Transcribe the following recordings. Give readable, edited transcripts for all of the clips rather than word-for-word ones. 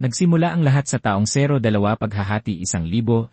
Nagsimula ang lahat sa taong 02 paghahati 1,967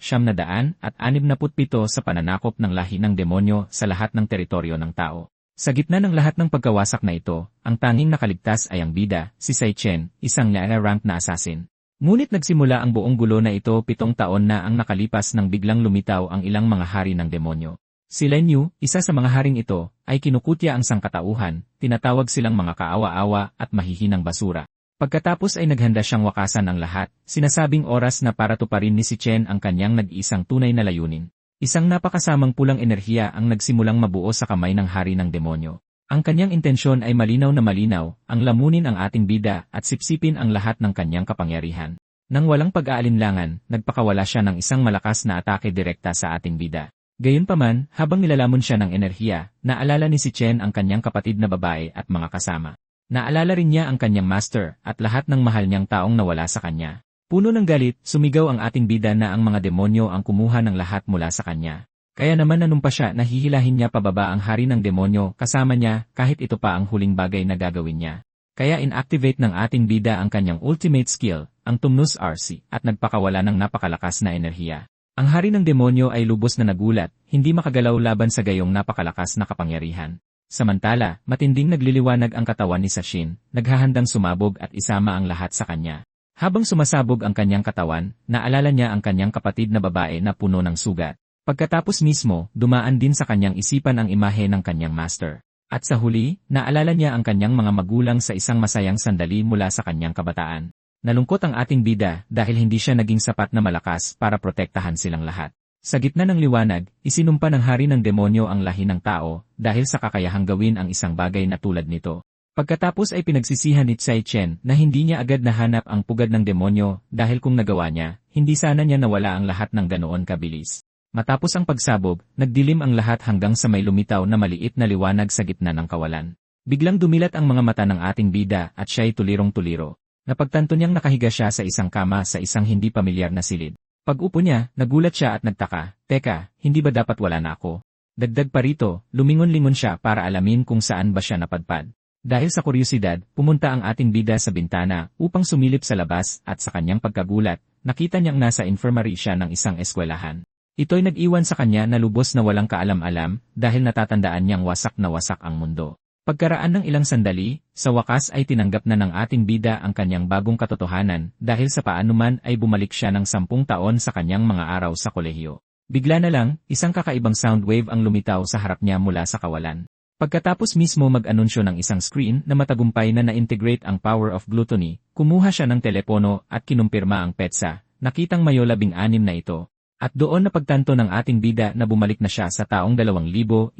sa pananakop ng lahi ng demonyo sa lahat ng teritoryo ng tao. Sa gitna ng lahat ng pagkawasak na ito, ang tanging nakaligtas ay ang bida, si Sai Chen, isang rank na assassin. Ngunit nagsimula ang buong gulo na ito 7 taon na ang nakalipas nang biglang lumitaw ang ilang mga hari ng demonyo. Si Lin Yu, isa sa mga haring ito, ay kinukutya ang sangkatauhan, tinatawag silang mga kaawa-awa at mahihinang basura. Pagkatapos ay naghanda siyang wakasan ang lahat, sinasabing oras na para tuparin ni si Chen ang kanyang nag-iisang tunay na layunin. Isang napakasamang pulang enerhiya ang nagsimulang mabuo sa kamay ng hari ng demonyo. Ang kanyang intensyon ay malinaw na malinaw, ang lamunin ang ating bida at sipsipin ang lahat ng kanyang kapangyarihan. Nang walang pag-aalinlangan, nagpakawala siya ng isang malakas na atake direkta sa ating bida. Gayunpaman, habang nilalamon siya ng enerhiya, naalala ni si Chen ang kanyang kapatid na babae at mga kasama. Naalala rin niya ang kanyang master at lahat ng mahal niyang taong nawala sa kanya. Puno ng galit, sumigaw ang ating bida na ang mga demonyo ang kumuha ng lahat mula sa kanya. Kaya naman nanumpa siya na hihilahin niya pababa ang hari ng demonyo kasama niya kahit ito pa ang huling bagay na gagawin niya. Kaya inactivate ng ating bida ang kanyang ultimate skill, ang Tumnus RC, at nagpakawala ng napakalakas na enerhiya. Ang hari ng demonyo ay lubos na nagulat, hindi makagalaw laban sa gayong napakalakas na kapangyarihan. Samantala, matinding nagliliwanag ang katawan ni Sashin, naghahandang sumabog at isama ang lahat sa kanya. Habang sumasabog ang kanyang katawan, naalala niya ang kanyang kapatid na babae na puno ng sugat. Pagkatapos mismo, dumaan din sa kanyang isipan ang imahe ng kanyang master. At sa huli, naalala niya ang kanyang mga magulang sa isang masayang sandali mula sa kanyang kabataan. Nalungkot ang ating bida dahil hindi siya naging sapat na malakas para protektahan silang lahat. Sa gitna ng liwanag, isinumpa ng hari ng demonyo ang lahi ng tao dahil sa kakayahang gawin ang isang bagay na tulad nito. Pagkatapos ay pinagsisihan ni Sai Chen na hindi niya agad nahanap ang pugad ng demonyo dahil kung nagawa niya, hindi sana niya nawala ang lahat ng ganoon kabilis. Matapos ang pagsabog, nagdilim ang lahat hanggang sa may lumitaw na maliit na liwanag sa gitna ng kawalan. Biglang dumilat ang mga mata ng ating bida at siya'y tulirong-tuliro. Napagtanto niyang nakahiga siya sa isang kama sa isang hindi pamilyar na silid. Pag-upo niya, nagulat siya at nagtaka, "Teka, hindi ba dapat wala na ako?" Dagdag pa rito, lumingon-lingon siya para alamin kung saan ba siya napadpad. Dahil sa kuryosidad, pumunta ang ating bida sa bintana upang sumilip sa labas at sa kanyang pagkagulat, nakita niyang nasa infirmary siya ng isang eskwelahan. Ito'y nag-iwan sa kanya na lubos na walang kaalam-alam dahil natatandaan niyang wasak na wasak ang mundo. Pagkaraan ng ilang sandali, sa wakas ay tinanggap na ng ating bida ang kanyang bagong katotohanan dahil sa paanuman ay bumalik siya ng 10 taon sa kanyang mga araw sa kolehiyo. Bigla na lang, isang kakaibang sound wave ang lumitaw sa harap niya mula sa kawalan. Pagkatapos mismo mag-anunsyo ng isang screen na matagumpay na na-integrate ang power of gluttony, kumuha siya ng telepono at kinumpirma ang petsa, nakitang Mayo 16 na ito. At doon napagtanto ng ating bida na bumalik na siya sa taong 2157.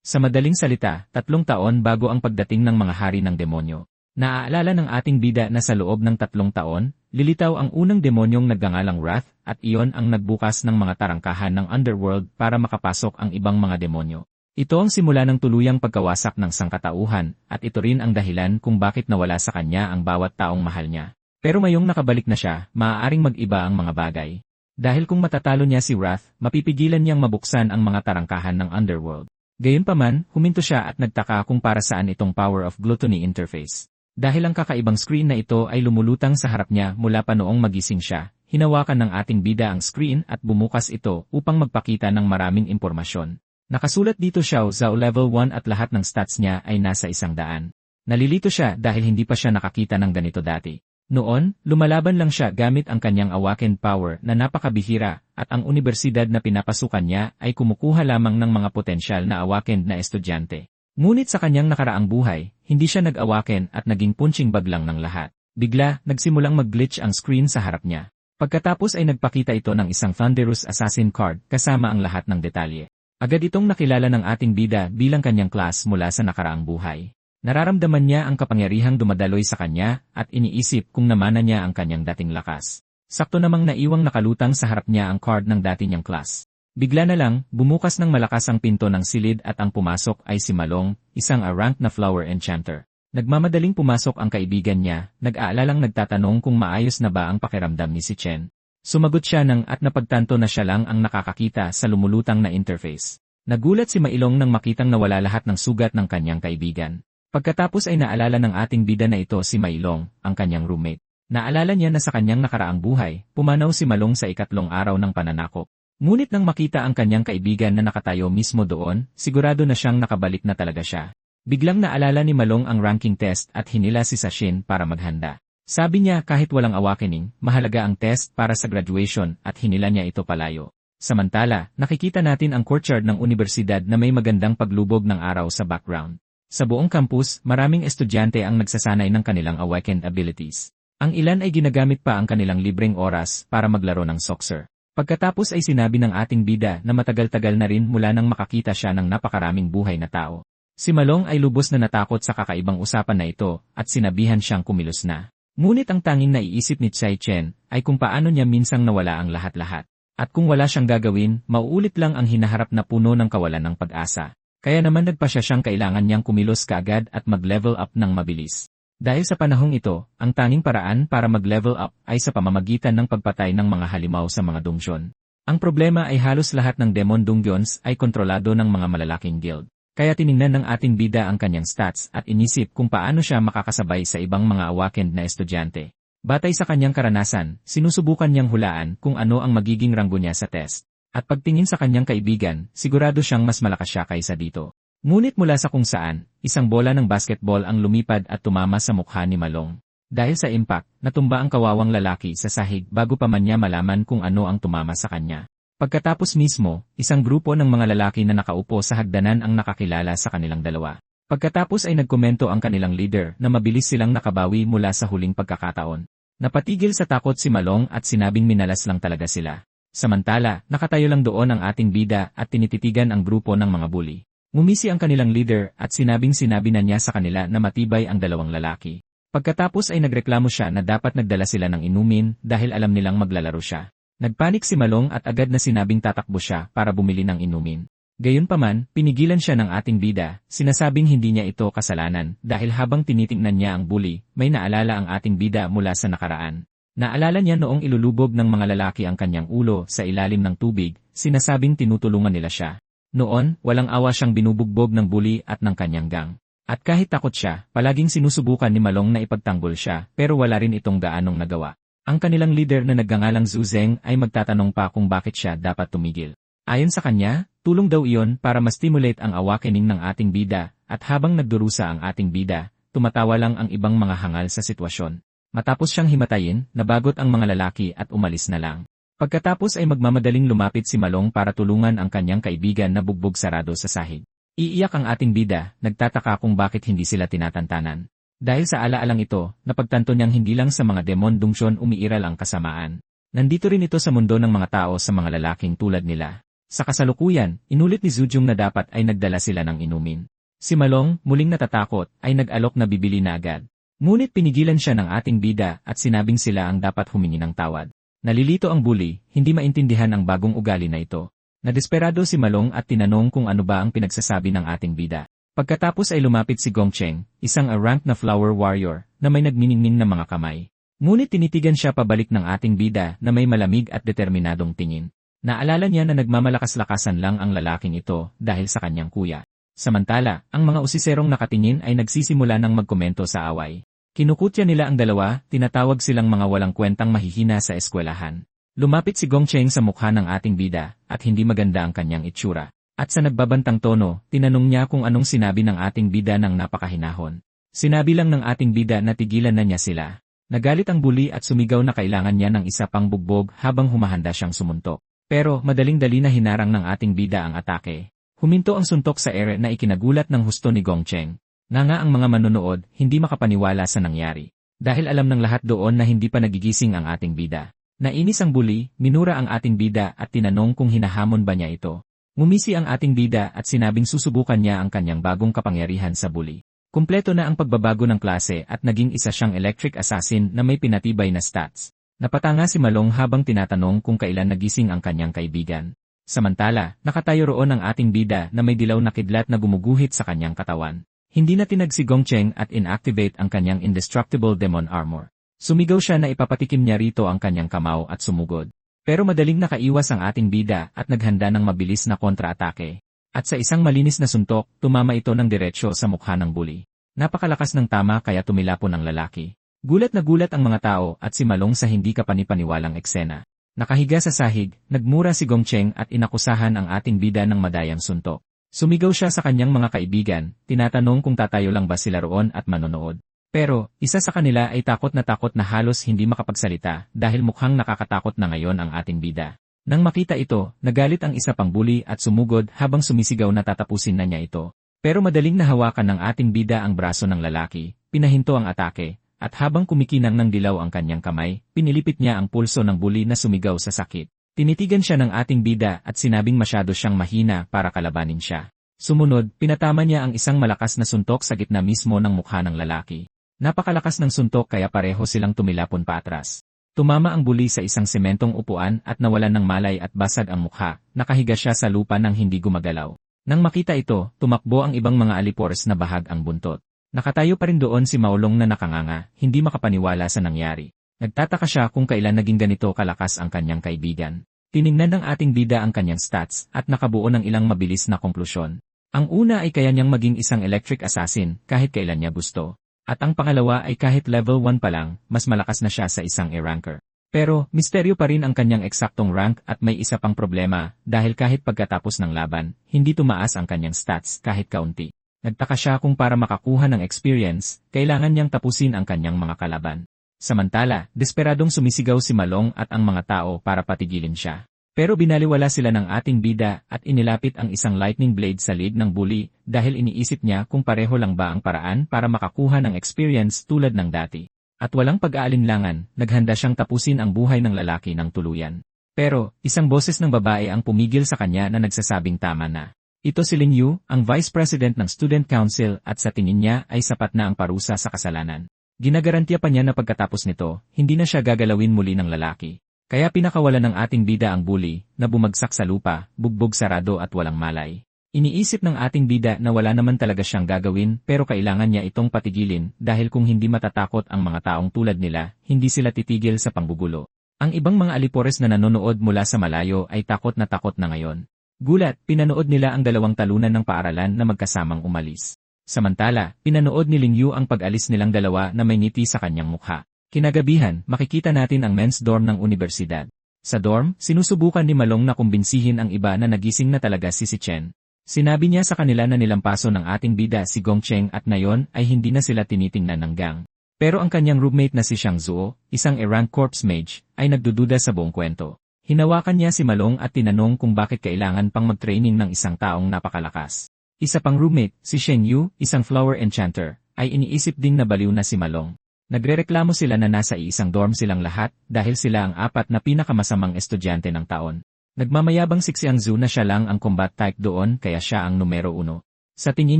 Sa madaling salita, 3 taon bago ang pagdating ng mga hari ng demonyo. Naaalala ng ating bida na sa loob ng 3 taon, lilitaw ang unang demonyong nagngangalang Wrath at iyon ang nagbukas ng mga tarangkahan ng underworld para makapasok ang ibang mga demonyo. Ito ang simula ng tuluyang pagkawasak ng sangkatauhan at ito rin ang dahilan kung bakit nawala sa kanya ang bawat taong mahal niya. Pero ngayong nakabalik na siya, maaaring mag-iba ang mga bagay. Dahil kung matatalo niya si Wrath, mapipigilan niyang mabuksan ang mga tarangkahan ng underworld. Gayunpaman, huminto siya at nagtaka kung para saan itong Power of Gluttony interface. Dahil ang kakaibang screen na ito ay lumulutang sa harap niya mula pa noong magising siya, hinawakan ng ating bida ang screen at bumukas ito upang magpakita ng maraming impormasyon. Nakasulat dito Xiao Zhao level 1 at lahat ng stats niya ay nasa 100. Nalilito siya dahil hindi pa siya nakakita ng ganito dati. Noon, lumalaban lang siya gamit ang kanyang awakened power na napakabihira at ang universidad na pinapasukan niya ay kumukuha lamang ng mga potensyal na awakened na estudyante. Ngunit sa kanyang nakaraang buhay, hindi siya nag-awaken at naging punching bag lang ng lahat. Bigla, nagsimulang mag-glitch ang screen sa harap niya. Pagkatapos ay nagpakita ito ng isang Thunderous Assassin card kasama ang lahat ng detalye. Agad itong nakilala ng ating bida bilang kanyang class mula sa nakaraang buhay. Nararamdaman niya ang kapangyarihang dumadaloy sa kanya at iniisip kung namana niya ang kanyang dating lakas. Sakto namang naiwang nakalutang sa harap niya ang card ng dati niyang class. Bigla na lang, bumukas ng malakas ang pinto ng silid at ang pumasok ay si Malong, isang rank na flower enchanter. Nagmamadaling pumasok ang kaibigan niya, nag-aalalang nagtatanong kung maayos na ba ang pakiramdam ni si Chen. Sumagot siya at napagtanto na siya lang ang nakakakita sa lumulutang na interface. Nagulat si Mailong nang makitang nawala lahat ng sugat ng kanyang kaibigan. Pagkatapos ay naalala ng ating bida na ito si Mailong, ang kanyang roommate. Naalala niya na sa kanyang nakaraang buhay, pumanaw si Malong sa ikatlong araw ng pananakop. Ngunit nang makita ang kanyang kaibigan na nakatayo mismo doon, sigurado na siyang nakabalik na talaga siya. Biglang naalala ni Malong ang ranking test at hinila si Sachin para maghanda. Sabi niya kahit walang awakening, mahalaga ang test para sa graduation at hinila niya ito palayo. Samantala, nakikita natin ang courtyard ng universidad na may magandang paglubog ng araw sa background. Sa buong campus, maraming estudyante ang nagsasanay ng kanilang awakened abilities. Ang ilan ay ginagamit pa ang kanilang libreng oras para maglaro ng soccer. Pagkatapos ay sinabi ng ating bida na matagal-tagal na rin mula nang makakita siya ng napakaraming buhay na tao. Si Malong ay lubos na natakot sa kakaibang usapan na ito at sinabihan siyang kumilos na. Ngunit ang tanging naiisip ni Tsai Chen ay kung paano niya minsang nawala ang lahat-lahat. At kung wala siyang gagawin, mauulit lang ang hinaharap na puno ng kawalan ng pag-asa. Kaya naman nagpasya siyang kailangan niyang kumilos kaagad at mag-level up ng mabilis. Dahil sa panahong ito, ang tanging paraan para mag-level up ay sa pamamagitan ng pagpatay ng mga halimaw sa mga dungsyon. Ang problema ay halos lahat ng demon dungeons ay kontrolado ng mga malalaking guild. Kaya tiningnan ng ating bida ang kanyang stats at inisip kung paano siya makakasabay sa ibang mga awakened na estudyante. Batay sa kanyang karanasan, sinusubukan niyang hulaan kung ano ang magiging ranggo niya sa test. At pagtingin sa kanyang kaibigan, sigurado siyang mas malakas siya kaysa dito. Ngunit mula sa kung saan, isang bola ng basketball ang lumipad at tumama sa mukha ni Malong. Dahil sa impact, natumba ang kawawang lalaki sa sahig bago pa man niya malaman kung ano ang tumama sa kanya. Pagkatapos mismo, isang grupo ng mga lalaki na nakaupo sa hagdanan ang nakakilala sa kanilang dalawa. Pagkatapos ay nagkomento ang kanilang leader na mabilis silang nakabawi mula sa huling pagkakataon. Napatigil sa takot si Malong at sinabing minalas lang talaga sila. Samantala, nakatayo lang doon ang ating bida at tinititigan ang grupo ng mga bully. Ngumisi ang kanilang leader at sinabi na niya sa kanila na matibay ang dalawang lalaki. Pagkatapos ay nagreklamo siya na dapat nagdala sila ng inumin dahil alam nilang maglalaro siya. Nagpanik si Malong at agad na sinabing tatakbo siya para bumili ng inumin. Gayunpaman, pinigilan siya ng ating bida, sinasabing hindi niya ito kasalanan dahil habang tinitingnan niya ang bully, may naalala ang ating bida mula sa nakaraan. Naalala niya noong ilulubog ng mga lalaki ang kanyang ulo sa ilalim ng tubig, sinasabing tinutulungan nila siya. Noon, walang awa siyang binubugbog ng bully at ng kanyang gang. At kahit takot siya, palaging sinusubukan ni Malong na ipagtanggol siya pero wala rin itong gaanong nagawa. Ang kanilang leader na nagngangalang Zhu Zeng ay magtatanong pa kung bakit siya dapat tumigil. Ayon sa kanya, tulong daw iyon para ma-stimulate ang awakening ng ating bida at habang nagdurusa ang ating bida, tumatawa lang ang ibang mga hangal sa sitwasyon. Matapos siyang himatayin, nabagot ang mga lalaki at umalis na lang. Pagkatapos ay magmamadaling lumapit si Malong para tulungan ang kanyang kaibigan na bugbog sarado sa sahig. Iiyak ang ating bida, nagtataka kung bakit hindi sila tinatantanan. Dahil sa alaalang ito, napagtanto niyang hindi lang sa mga demon dungsyon umiiral ang kasamaan. Nandito rin ito sa mundo ng mga tao sa mga lalaking tulad nila. Sa kasalukuyan, inulit ni Zujung na dapat ay nagdala sila ng inumin. Si Malong, muling natatakot, ay nag-alok na bibili na agad. Ngunit pinigilan siya ng ating bida at sinabing sila ang dapat humingi ng tawad. Nalilito ang bully, hindi maintindihan ang bagong ugali na ito. Nadesperado si Malong at tinanong kung ano ba ang pinagsasabi ng ating bida. Pagkatapos ay lumapit si Gongcheng, isang rank na flower warrior, na may nagniningning na mga kamay. Ngunit tinitigan siya pabalik ng ating bida na may malamig at determinadong tingin. Naalala niya na nagmamalakas-lakasan lang ang lalaking ito dahil sa kanyang kuya. Samantala, ang mga usiserong nakatingin ay nagsisimula ng magkomento sa away. Kinukutya nila ang dalawa, tinatawag silang mga walang kwentang mahihina sa eskwelahan. Lumapit si Gongcheng sa mukha ng ating bida at hindi maganda ang kanyang itsura. At sa nagbabantang tono, tinanong niya kung anong sinabi ng ating bida ng napakahinahon. Sinabi lang ng ating bida na tigilan na niya sila. Nagalit ang bully at sumigaw na kailangan niya ng isa pang bugbog habang humahanda siyang sumuntok. Pero madaling-dali na hinarang ng ating bida ang atake. Huminto ang suntok sa ere na ikinagulat ng husto ni Gongcheng. Nga ang mga manonood, hindi makapaniwala sa nangyari. Dahil alam ng lahat doon na hindi pa nagigising ang ating bida. Nainis ang bully, minura ang ating bida at tinanong kung hinahamon ba niya ito. Ngumisi ang ating bida at sinabing susubukan niya ang kanyang bagong kapangyarihan sa bully. Kumpleto na ang pagbabago ng klase at naging isa siyang electric assassin na may pinatibay na stats. Napatanga si Malong habang tinatanong kung kailan nagising ang kanyang kaibigan. Samantala, nakatayo roon ang ating bida na may dilaw na kidlat na gumuguhit sa kanyang katawan. Hindi na tinag si Gongcheng at inactivate ang kanyang indestructible demon armor. Sumigaw siya na ipapatikim niya rito ang kanyang kamao at sumugod. Pero madaling nakaiwas ang ating bida at naghanda ng mabilis na kontra-atake. At sa isang malinis na suntok, tumama ito ng diretsyo sa mukha ng bully. Napakalakas ng tama kaya tumilapon ang lalaki. Gulat na gulat ang mga tao at si Malong sa hindi kapanipaniwalang eksena. Nakahiga sa sahig, nagmura si Gongcheng at inakusahan ang ating bida ng madayang suntok. Sumigaw siya sa kanyang mga kaibigan, tinatanong kung tatayo lang ba sila roon at manonood. Pero, isa sa kanila ay takot na halos hindi makapagsalita dahil mukhang nakakatakot na ngayon ang ating bida. Nang makita ito, nagalit ang isa pang bully at sumugod habang sumisigaw na tatapusin na niya ito. Pero madaling nahawakan ng ating bida ang braso ng lalaki, pinahinto ang atake, at habang kumikinang ng dilaw ang kanyang kamay, pinilipit niya ang pulso ng bully na sumigaw sa sakit. Tinitigan siya ng ating bida at sinabing masyado siyang mahina para kalabanin siya. Sumunod, pinatama niya ang isang malakas na suntok sa gitna mismo ng mukha ng lalaki. Napakalakas ng suntok kaya pareho silang tumilapon paatras. Tumama ang bully sa isang sementong upuan at nawalan ng malay at basag ang mukha, nakahiga siya sa lupa nang hindi gumagalaw. Nang makita ito, tumakbo ang ibang mga alipores na bahag ang buntot. Nakatayo pa rin doon si Maolong na nakanganga, hindi makapaniwala sa nangyari. Nagtataka siya kung kailan naging ganito kalakas ang kanyang kaibigan. Tiningnan ng ating bida ang kanyang stats at nakabuo ng ilang mabilis na konklusyon. Ang una ay kaya niyang maging isang electric assassin kahit kailan niya gusto. At ang pangalawa ay kahit level 1 pa lang, mas malakas na siya sa isang E-ranker. Pero, misteryo pa rin ang kanyang eksaktong rank at may isa pang problema dahil kahit pagkatapos ng laban, hindi tumaas ang kanyang stats kahit kaunti. Nagtaka siya kung para makakuha ng experience, kailangan niyang tapusin ang kanyang mga kalaban. Samantala, desperadong sumisigaw si Malong at ang mga tao para patigilin siya. Pero binaliwala sila ng ating bida at inilapit ang isang lightning blade sa leeg ng bully dahil iniisip niya kung pareho lang ba ang paraan para makakuha ng experience tulad ng dati. At walang pag-aalinlangan, naghanda siyang tapusin ang buhay ng lalaki ng tuluyan. Pero, isang boses ng babae ang pumigil sa kanya na nagsasabing tama na. Ito si Ling Yu, ang Vice President ng Student Council at sa tingin niya ay sapat na ang parusa sa kasalanan. Ginagarantiya pa niya na pagkatapos nito, hindi na siya gagalawin muli ng lalaki. Kaya pinakawalan ng ating bida ang bully, na bumagsak sa lupa, bugbog sarado at walang malay. Iniisip ng ating bida na wala naman talaga siyang gagawin pero kailangan niya itong patigilin dahil kung hindi matatakot ang mga taong tulad nila, hindi sila titigil sa panggugulo. Ang ibang mga alipores na nanonood mula sa malayo ay takot na ngayon. Gulat, pinanood nila ang dalawang talunan ng paaralan na magkasamang umalis. Samantala, pinanood ni Ling Yu ang pag-alis nilang dalawa na may ngiti sa kanyang mukha. Kinagabihan, makikita natin ang men's dorm ng universidad. Sa dorm, sinusubukan ni Malong na kumbinsihin ang iba na nagising na talaga si Chen. Sinabi niya sa kanila na nilampaso ng ating bida si Gongcheng at ngayon ay hindi na sila tinitingnan ng gang. Pero ang kanyang roommate na si Xiang Zuo, isang E-rank corpse mage, ay nagdududa sa buong kwento. Hinawakan niya si Malong at tinanong kung bakit kailangan pang mag-training ng isang taong napakalakas. Isa pang roommate, si Shen Yu, isang flower enchanter, ay iniisip ding nabaliw na si Malong. Nagrereklamo sila na nasa iisang dorm silang lahat dahil sila ang apat na pinakamasamang estudyante ng taon. Nagmamayabang si Xiangzu na siya lang ang combat type doon kaya siya ang numero 1. Sa tingin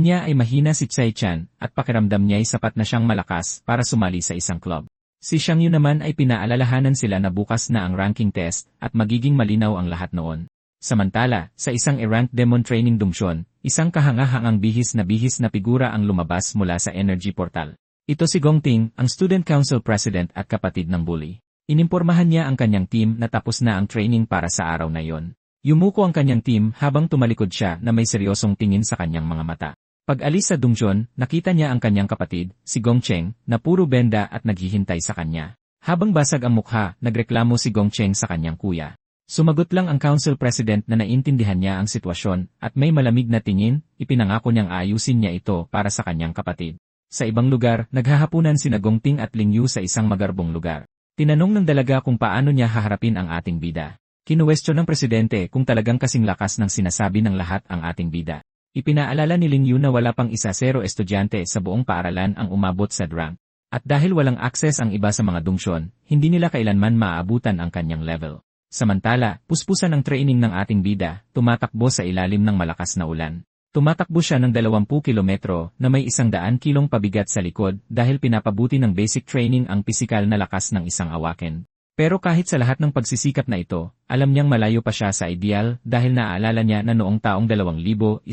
niya ay mahina si Tsai Chan at pakiramdam niya ay sapat na siyang malakas para sumali sa isang club. Si Xiang Yu naman ay pinaalalahanan sila na bukas na ang ranking test at magiging malinaw ang lahat noon. Samantala, sa isang E-rank demon training dumsyon, isang kahangahangang bihis na figura ang lumabas mula sa energy portal. Ito si Gong Ting, ang Student Council President at kapatid ng bully. Inimpormahan niya ang kanyang team na tapos na ang training para sa araw na yon. Yumuko ang kanyang team habang tumalikod siya na may seryosong tingin sa kanyang mga mata. Pag-alis sa dumsyon, nakita niya ang kanyang kapatid, si Gongcheng, na puro benda at naghihintay sa kanya. Habang basag ang mukha, nagreklamo si Gongcheng sa kanyang kuya. Sumagot lang ang council president na naintindihan niya ang sitwasyon at may malamig na tingin, ipinangako niyang ayusin niya ito para sa kanyang kapatid. Sa ibang lugar, naghahapunan sina Gongting at Ling Yu sa isang magarbong lugar. Tinanong ng dalaga kung paano niya haharapin ang ating bida. Kinuwestiyon ng presidente kung talagang kasing lakas ng sinasabi ng lahat ang ating bida. Ipinaalala ni Ling Yu na wala pang 0 estudyante sa buong paaralan ang umabot sa rank. At dahil walang access ang iba sa mga dungsyon, hindi nila kailanman maaabutan ang kanyang level. Samantala, puspusan ang training ng ating bida, tumatakbo sa ilalim ng malakas na ulan. Tumatakbo siya ng 20 kilometro na may 100 kilong pabigat sa likod dahil pinapabuti ng basic training ang pisikal na lakas ng isang awaken. Pero kahit sa lahat ng pagsisikap na ito, alam niyang malayo pa siya sa ideal dahil naaalala niya na noong taong 2160,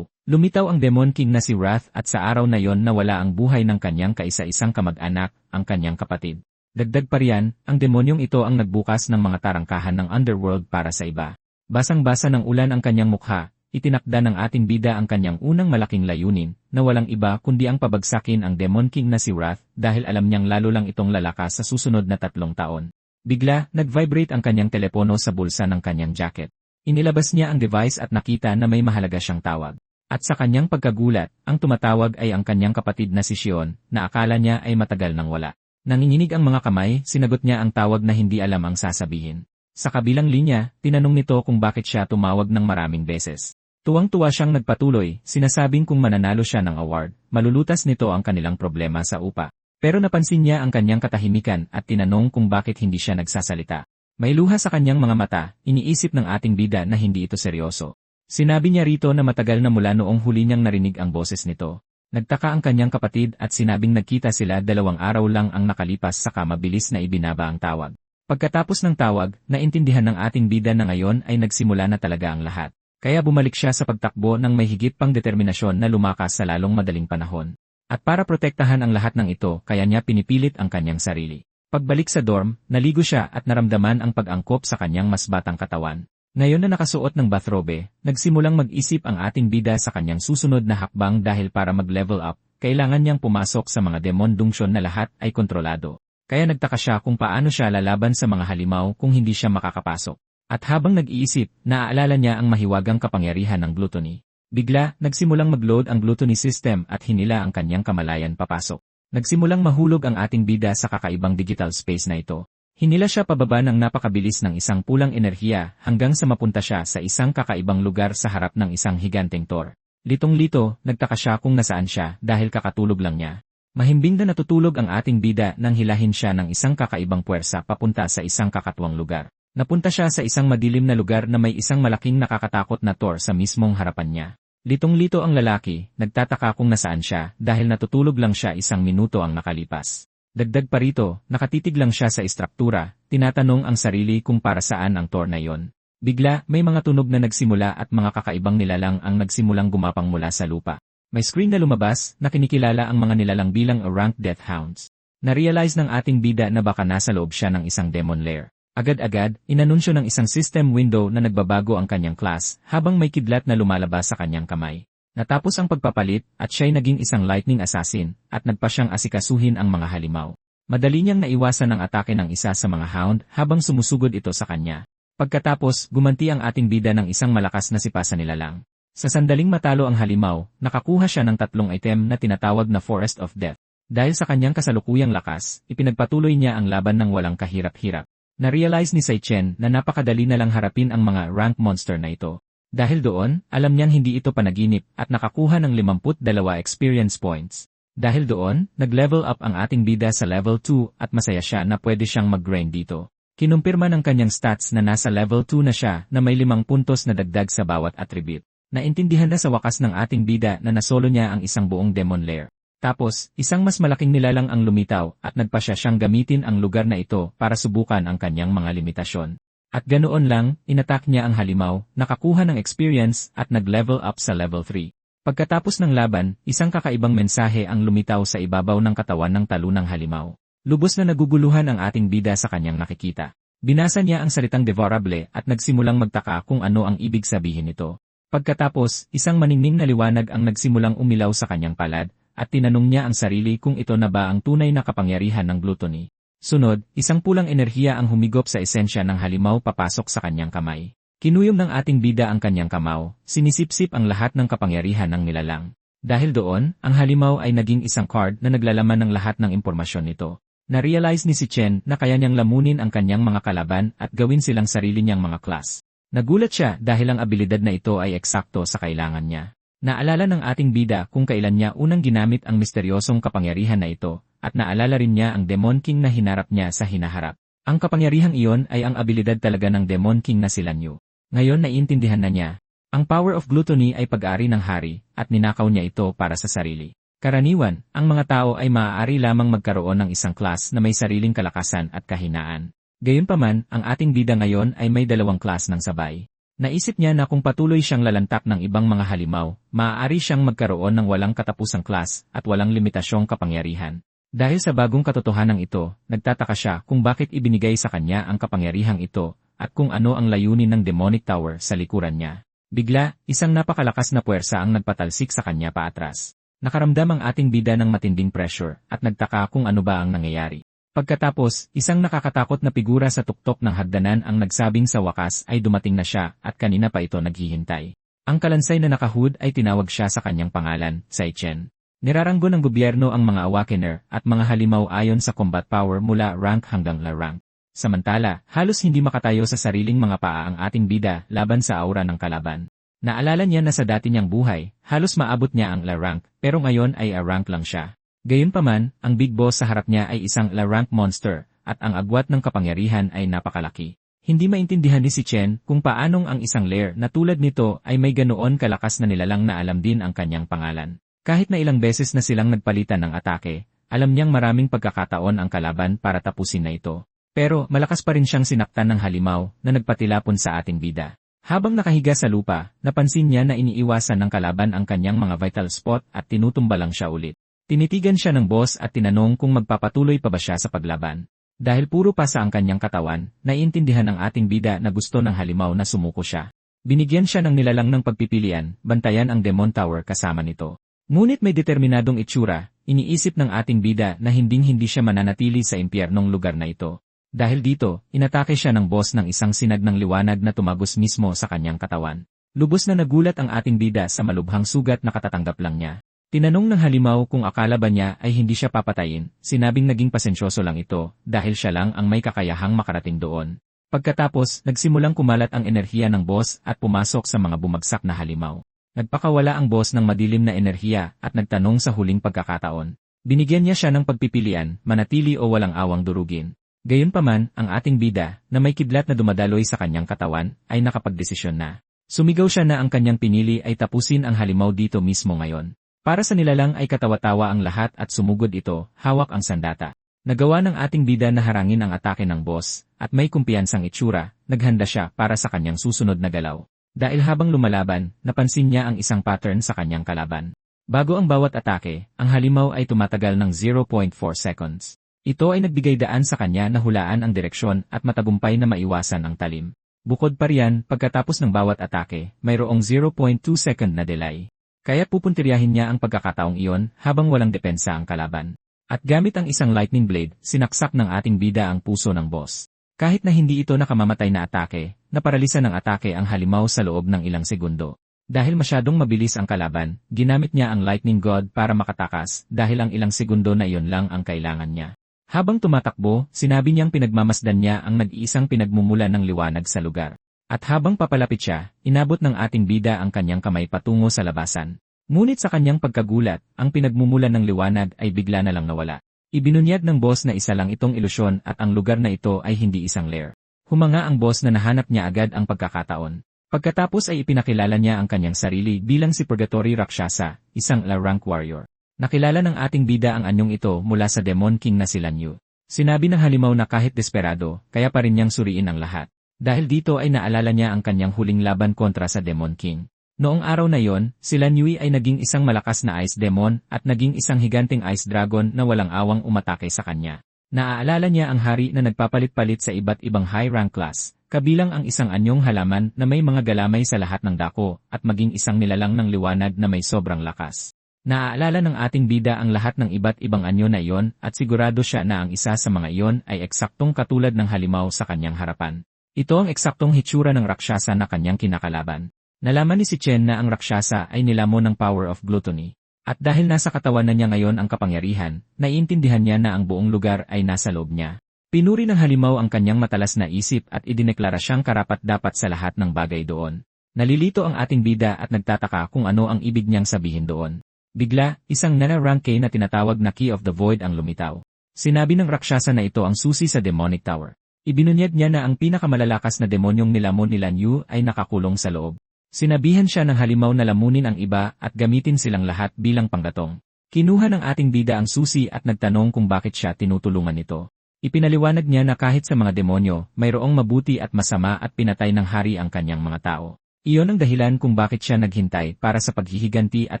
lumitaw ang Demon King na si Wrath at sa araw na yon nawala ang buhay ng kanyang kaisa-isang kamag-anak, ang kanyang kapatid. Dagdag pa riyan, ang demonyong ito ang nagbukas ng mga tarangkahan ng underworld para sa iba. Basang-basa ng ulan ang kanyang mukha, itinakda ng ating bida ang kanyang unang malaking layunin, na walang iba kundi ang pabagsakin ang Demon King na si Wrath dahil alam niyang lalo lang itong lalakas sa susunod na 3 taon. Bigla, nag-vibrate ang kanyang telepono sa bulsa ng kanyang jacket. Inilabas niya ang device at nakita na may mahalaga siyang tawag. At sa kanyang pagkagulat, ang tumatawag ay ang kanyang kapatid na si Xion, na akala niya ay matagal nang wala. Nanginginig ang mga kamay, sinagot niya ang tawag na hindi alam ang sasabihin. Sa kabilang linya, tinanong nito kung bakit siya tumawag ng maraming beses. Tuwang-tuwa siyang nagpatuloy, sinasabing kung mananalo siya ng award, malulutas nito ang kanilang problema sa upa. Pero napansin niya ang kanyang katahimikan at tinanong kung bakit hindi siya nagsasalita. May luha sa kanyang mga mata, iniisip ng ating bida na hindi ito seryoso. Sinabi niya rito na matagal na mula noong huli niyang narinig ang boses nito. Nagtaka ang kanyang kapatid at sinabing nagkita sila 2 araw lang ang nakalipas saka mabilis na ibinaba ang tawag. Pagkatapos ng tawag, naintindihan ng ating bida na ngayon ay nagsimula na talaga ang lahat. Kaya bumalik siya sa pagtakbo ng may higit pang determinasyon na lumakas sa lalong madaling panahon. At para protektahan ang lahat ng ito, kaya niya pinipilit ang kanyang sarili. Pagbalik sa dorm, naligo siya at naramdaman ang pag-angkop sa kanyang mas batang katawan. Ngayon na nakasuot ng bathrobe, nagsimulang mag-isip ang ating bida sa kanyang susunod na hakbang dahil para mag-level up, kailangan niyang pumasok sa mga demon dungeon na lahat ay kontrolado. Kaya nagtaka siya kung paano siya lalaban sa mga halimaw kung hindi siya makakapasok. At habang nag-iisip, naaalala niya ang mahiwagang kapangyarihan ng gluttony. Bigla, nagsimulang mag-load ang gluttony system at hinila ang kanyang kamalayan papasok. Nagsimulang mahulog ang ating bida sa kakaibang digital space na ito. Hinila siya pababa ng napakabilis ng isang pulang enerhiya hanggang sa mapunta siya sa isang kakaibang lugar sa harap ng isang higanteng tor. Litong-lito, nagtaka siya kung nasaan siya dahil kakatulog lang niya. Mahimbing na natutulog ang ating bida nang hilahin siya ng isang kakaibang puwersa papunta sa isang kakatuwang lugar. Napunta siya sa isang madilim na lugar na may isang malaking nakakatakot na tor sa mismong harapan niya. Litong-lito ang lalaki, nagtataka kung nasaan siya dahil natutulog lang siya 1 minuto ang nakalipas. Dagdag pa rito, nakatitig lang siya sa istruktura, tinatanong ang sarili kung para saan ang tor na yon. Bigla, may mga tunog na nagsimula at mga kakaibang nilalang ang nagsimulang gumapang mula sa lupa. May screen na lumabas na kinikilala ang mga nilalang bilang ranked death hounds. Na-realize ng ating bida na baka nasa loob siya ng isang demon lair. Agad-agad, inanunsyo ng isang system window na nagbabago ang kanyang class habang may kidlat na lumalabas sa kanyang kamay. Natapos ang pagpapalit at siya'y naging isang lightning assassin at nagpa siyang asikasuhin ang mga halimaw. Madali niyang naiwasan ang atake ng isa sa mga hound habang sumusugod ito sa kanya. Pagkatapos, gumanti ang ating bida ng isang malakas na sipa sa nilalang. Sa sandaling matalo ang halimaw, nakakuha siya ng 3 item na tinatawag na Forest of Death. Dahil sa kanyang kasalukuyang lakas, ipinagpatuloy niya ang laban ng walang kahirap-hirap. Na-realize ni Sai Chen na napakadali na lang harapin ang mga rank monster na ito. Dahil doon, alam niyang hindi ito panaginip at nakakuha ng 52 experience points. Dahil doon, nag-level up ang ating bida sa level 2 at masaya siya na pwede siyang mag-grind dito. Kinumpirma ng kanyang stats na nasa level 2 na siya na may 5 puntos na dagdag sa bawat attribute. Naintindihan na sa wakas ng ating bida na nasolo niya ang isang buong demon lair. Tapos, isang mas malaking nilalang ang lumitaw at nagpa siyang gamitin ang lugar na ito para subukan ang kanyang mga limitasyon. At ganoon lang, inatak niya ang halimaw, nakakuha ng experience at nag-level up sa level 3. Pagkatapos ng laban, isang kakaibang mensahe ang lumitaw sa ibabaw ng katawan ng talunang halimaw. Lubos na naguguluhan ang ating bida sa kanyang nakikita. Binasa niya ang salitang devorable at nagsimulang magtaka kung ano ang ibig sabihin nito. Pagkatapos, isang maningning na liwanag ang nagsimulang umilaw sa kanyang palad, at tinanong niya ang sarili kung ito na ba ang tunay na kapangyarihan ng gluttony. Sunod, isang pulang enerhiya ang humigop sa esensya ng halimaw papasok sa kanyang kamay. Kinuyom ng ating bida ang kanyang kamao, sinisipsip ang lahat ng kapangyarihan ng nilalang. Dahil doon, ang halimaw ay naging isang card na naglalaman ng lahat ng impormasyon nito. Na-realize ni si Chen na kaya niyang lamunin ang kanyang mga kalaban at gawin silang sarili niyang mga class. Nagulat siya dahil ang abilidad na ito ay eksakto sa kailangan niya. Naalala ng ating bida kung kailan niya unang ginamit ang misteryosong kapangyarihan na ito, at naalala rin niya ang Demon King na hinarap niya sa hinaharap. Ang kapangyarihang iyon ay ang abilidad talaga ng Demon King na si Lan Yu. Ngayon naiintindihan na niya. Ang power of gluttony ay pag-ari ng hari, at ninakaw niya ito para sa sarili. Karaniwan, ang mga tao ay maaari lamang magkaroon ng isang class na may sariling kalakasan at kahinaan. Gayunpaman, ang ating bida ngayon ay may 2 class ng sabay. Naisip niya na kung patuloy siyang lalantak ng ibang mga halimaw, maaari siyang magkaroon ng walang katapusang class at walang limitasyong kapangyarihan. Dahil sa bagong katotohanan ito, nagtataka siya kung bakit ibinigay sa kanya ang kapangyarihang ito at kung ano ang layunin ng demonic tower sa likuran niya. Bigla, isang napakalakas na puwersa ang nagpatalsik sa kanya paatras. Nakaramdam ang ating bida ng matinding pressure at nagtaka kung ano ba ang nangyayari. Pagkatapos, isang nakakatakot na figura sa tuktok ng hagdanan ang nagsabing sa wakas ay dumating na siya at kanina pa ito naghihintay. Ang kalansay na nakahood ay tinawag siya sa kanyang pangalan, Sai Chen. Niraranggo ng gobyerno ang mga awakener at mga halimaw ayon sa combat power mula rank hanggang la rank. Samantala, halos hindi makatayo sa sariling mga paa ang ating bida laban sa aura ng kalaban. Naalala niya na sa dati niyang buhay, halos maabot niya ang la rank, pero ngayon ay a rank lang siya. Gayunpaman, ang big boss sa harap niya ay isang la rank monster, at ang agwat ng kapangyarihan ay napakalaki. Hindi maintindihan ni si Chen kung paanong ang isang lair na tulad nito ay may ganoon kalakas na nilalang na alam din ang kanyang pangalan. Kahit na ilang beses na silang nagpalitan ng atake, alam niyang maraming pagkakataon ang kalaban para tapusin na ito. Pero malakas pa rin siyang sinaktan ng halimaw na nagpatilapon sa ating bida. Habang nakahiga sa lupa, napansin niya na iniiwasan ng kalaban ang kanyang mga vital spot at tinutumba lang siya ulit. Tinitigan siya ng boss at tinanong kung magpapatuloy pa ba siya sa paglaban. Dahil puro pasa ang kanyang katawan, naiintindihan ng ating bida na gusto ng halimaw na sumuko siya. Binigyan siya ng nilalang ng pagpipilian, bantayan ang Demon Tower kasama nito. Ngunit may determinadong itsura, iniisip ng ating bida na hinding-hindi siya mananatili sa impyernong lugar na ito. Dahil dito, inatake siya ng boss ng isang sinag ng liwanag na tumagos mismo sa kanyang katawan. Lubos na nagulat ang ating bida sa malubhang sugat na katatanggap lang niya. Tinanong ng halimaw kung akala ba niya ay hindi siya papatayin, sinabing naging pasensyoso lang ito dahil siya lang ang may kakayahang makarating doon. Pagkatapos, nagsimulang kumalat ang enerhiya ng boss at pumasok sa mga bumagsak na halimaw. Nagpakawala ang boss ng madilim na enerhiya at nagtanong sa huling pagkakataon. Binigyan niya siya ng pagpipilian, manatili o walang awang durugin. Gayunpaman, ang ating bida, na may kidlat na dumadaloy sa kanyang katawan, ay nakapagdesisyon na. Sumigaw siya na ang kanyang pinili ay tapusin ang halimaw dito mismo ngayon. Para sa nilalang ay katawa-tawa ang lahat at sumugod ito, hawak ang sandata. Nagawa ng ating bida na harangin ang atake ng boss, at may kumpiyansang itsura, naghanda siya para sa kanyang susunod na galaw. Dahil habang lumalaban, napansin niya ang isang pattern sa kanyang kalaban. Bago ang bawat atake, ang halimaw ay tumatagal ng 0.4 seconds. Ito ay nagbigay daan sa kanya na hulaan ang direksyon at matagumpay na maiwasan ang talim. Bukod pa riyan, pagkatapos ng bawat atake, mayroong 0.2 second na delay. Kaya pupuntiryahin niya ang pagkakataong iyon habang walang depensa ang kalaban. At gamit ang isang lightning blade, sinaksak ng ating bida ang puso ng boss. Kahit na hindi ito nakamamatay na atake, naparalisa ng atake ang halimaw sa loob ng ilang segundo. Dahil masyadong mabilis ang kalaban, ginamit niya ang lightning god para makatakas dahil ang ilang segundo na iyon lang ang kailangan niya. Habang tumatakbo, sinabi niyang pinagmamasdan niya ang nag-iisang pinagmumula ng liwanag sa lugar. At habang papalapit siya, inabot ng ating bida ang kanyang kamay patungo sa labasan. Ngunit sa kanyang pagkagulat, ang pinagmumula ng liwanag ay bigla na lang nawala. Ibinunyag ng boss na isa lang itong ilusyon at ang lugar na ito ay hindi isang lair. Humanga ang boss na nahanap niya agad ang pagkakataon. Pagkatapos ay ipinakilala niya ang kanyang sarili bilang si Purgatory Rakshasa, isang La-rank warrior. Nakilala ng ating bida ang anyong ito mula sa Demon King na si Lan Yu. Sinabi ng halimaw na kahit desperado, kaya pa rin niyang suriin ang lahat. Dahil dito ay naalala niya ang kanyang huling laban kontra sa Demon King. Noong araw na yon, si Lan Yu ay naging isang malakas na ice demon at naging isang higanting ice dragon na walang awang umatake sa kanya. Naaalala niya ang hari na nagpapalit-palit sa iba't ibang high rank class, kabilang ang isang anyong halaman na may mga galamay sa lahat ng dako at maging isang nilalang ng liwanag na may sobrang lakas. Naaalala ng ating bida ang lahat ng iba't ibang anyo na iyon at sigurado siya na ang isa sa mga iyon ay eksaktong katulad ng halimaw sa kanyang harapan. Ito ang eksaktong hitsura ng Rakshasa na kanyang kinakalaban. Nalaman ni si Chen na ang Rakshasa ay nilamon ng power of gluttony. At dahil nasa katawan na niya ngayon ang kapangyarihan, naiintindihan niya na ang buong lugar ay nasa loob niya. Pinuri ng halimaw ang kanyang matalas na isip at idineklara siyang karapat-dapat sa lahat ng bagay doon. Nalilito ang ating bida at nagtataka kung ano ang ibig niyang sabihin doon. Bigla, isang nana-rank K na tinatawag na Key of the Void ang lumitaw. Sinabi ng Rakshasa na ito ang susi sa Demonic Tower. Ibinunyag niya na ang pinakamalalakas na demonyong nilamon ni Lan Yu ay nakakulong sa loob. Sinabihan siya ng halimaw na lamunin ang iba at gamitin silang lahat bilang panggatong. Kinuha ng ating bida ang susi at nagtanong kung bakit siya tinutulungan nito. Ipinaliwanag niya na kahit sa mga demonyo, mayroong mabuti at masama at pinatay ng hari ang kanyang mga tao. Iyon ang dahilan kung bakit siya naghintay para sa paghihiganti at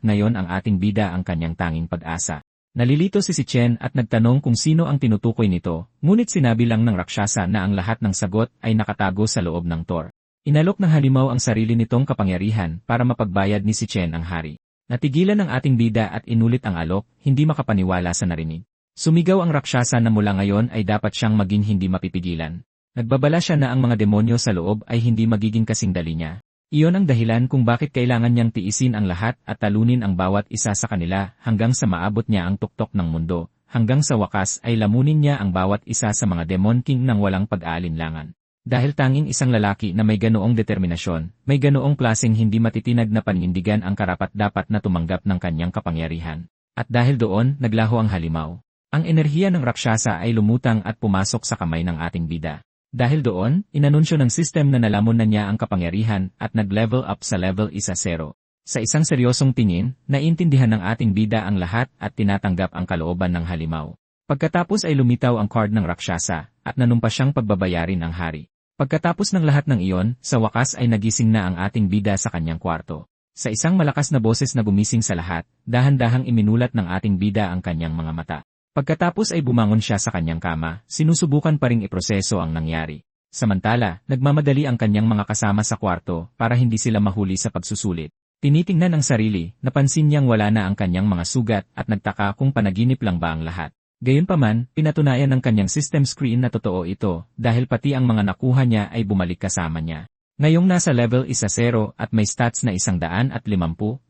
ngayon ang ating bida ang kanyang tanging pag-asa. Nalilito si Chen at nagtanong kung sino ang tinutukoy nito, ngunit sinabi lang ng Rakshasa na ang lahat ng sagot ay nakatago sa loob ng Tor. Inalok ng halimaw ang sarili nitong kapangyarihan para mapagbayad ni si Chen ang hari. Natigilan ng ating bida at inulit ang alok, hindi makapaniwala sa narinig. Sumigaw ang raksyasa na mula ngayon ay dapat siyang maging hindi mapipigilan. Nagbabala siya na ang mga demonyo sa loob ay hindi magiging kasing dali niya. Iyon ang dahilan kung bakit kailangan niyang tiisin ang lahat at talunin ang bawat isa sa kanila hanggang sa maabot niya ang tuktok ng mundo, hanggang sa wakas ay lamunin niya ang bawat isa sa mga Demon King nang walang pag-aalinlangan. Dahil tanging isang lalaki na may ganoong determinasyon, may ganoong klaseng hindi matitinag na panindigan ang karapat-dapat na tumanggap ng kanyang kapangyarihan. At dahil doon, naglaho ang halimaw. Ang enerhiya ng raksyasa ay lumutang at pumasok sa kamay ng ating bida. Dahil doon, inanunsyo ng system na nalamon na niya ang kapangyarihan at nag-level up sa level 1-0. Sa isang seryosong tingin, naiintindihan ng ating bida ang lahat at tinatanggap ang kalooban ng halimaw. Pagkatapos ay lumitaw ang card ng raksyasa at nanumpa siyang pagbabayarin ang hari. Pagkatapos ng lahat ng iyon, sa wakas ay nagising na ang ating bida sa kanyang kwarto. Sa isang malakas na boses na gumising sa lahat, dahan-dahang iminulat ng ating bida ang kanyang mga mata. Pagkatapos ay bumangon siya sa kanyang kama, sinusubukan pa ring iproseso ang nangyari. Samantala, nagmamadali ang kanyang mga kasama sa kwarto para hindi sila mahuli sa pagsusulit. Tinitingnan ang sarili, napansin niyang wala na ang kanyang mga sugat at nagtaka kung panaginip lang ba ang lahat. Gayunpaman, pinatunayan ng kanyang system screen na totoo ito dahil pati ang mga nakuha niya ay bumalik kasama niya. Ngayong nasa level 1-0 at may stats na 150,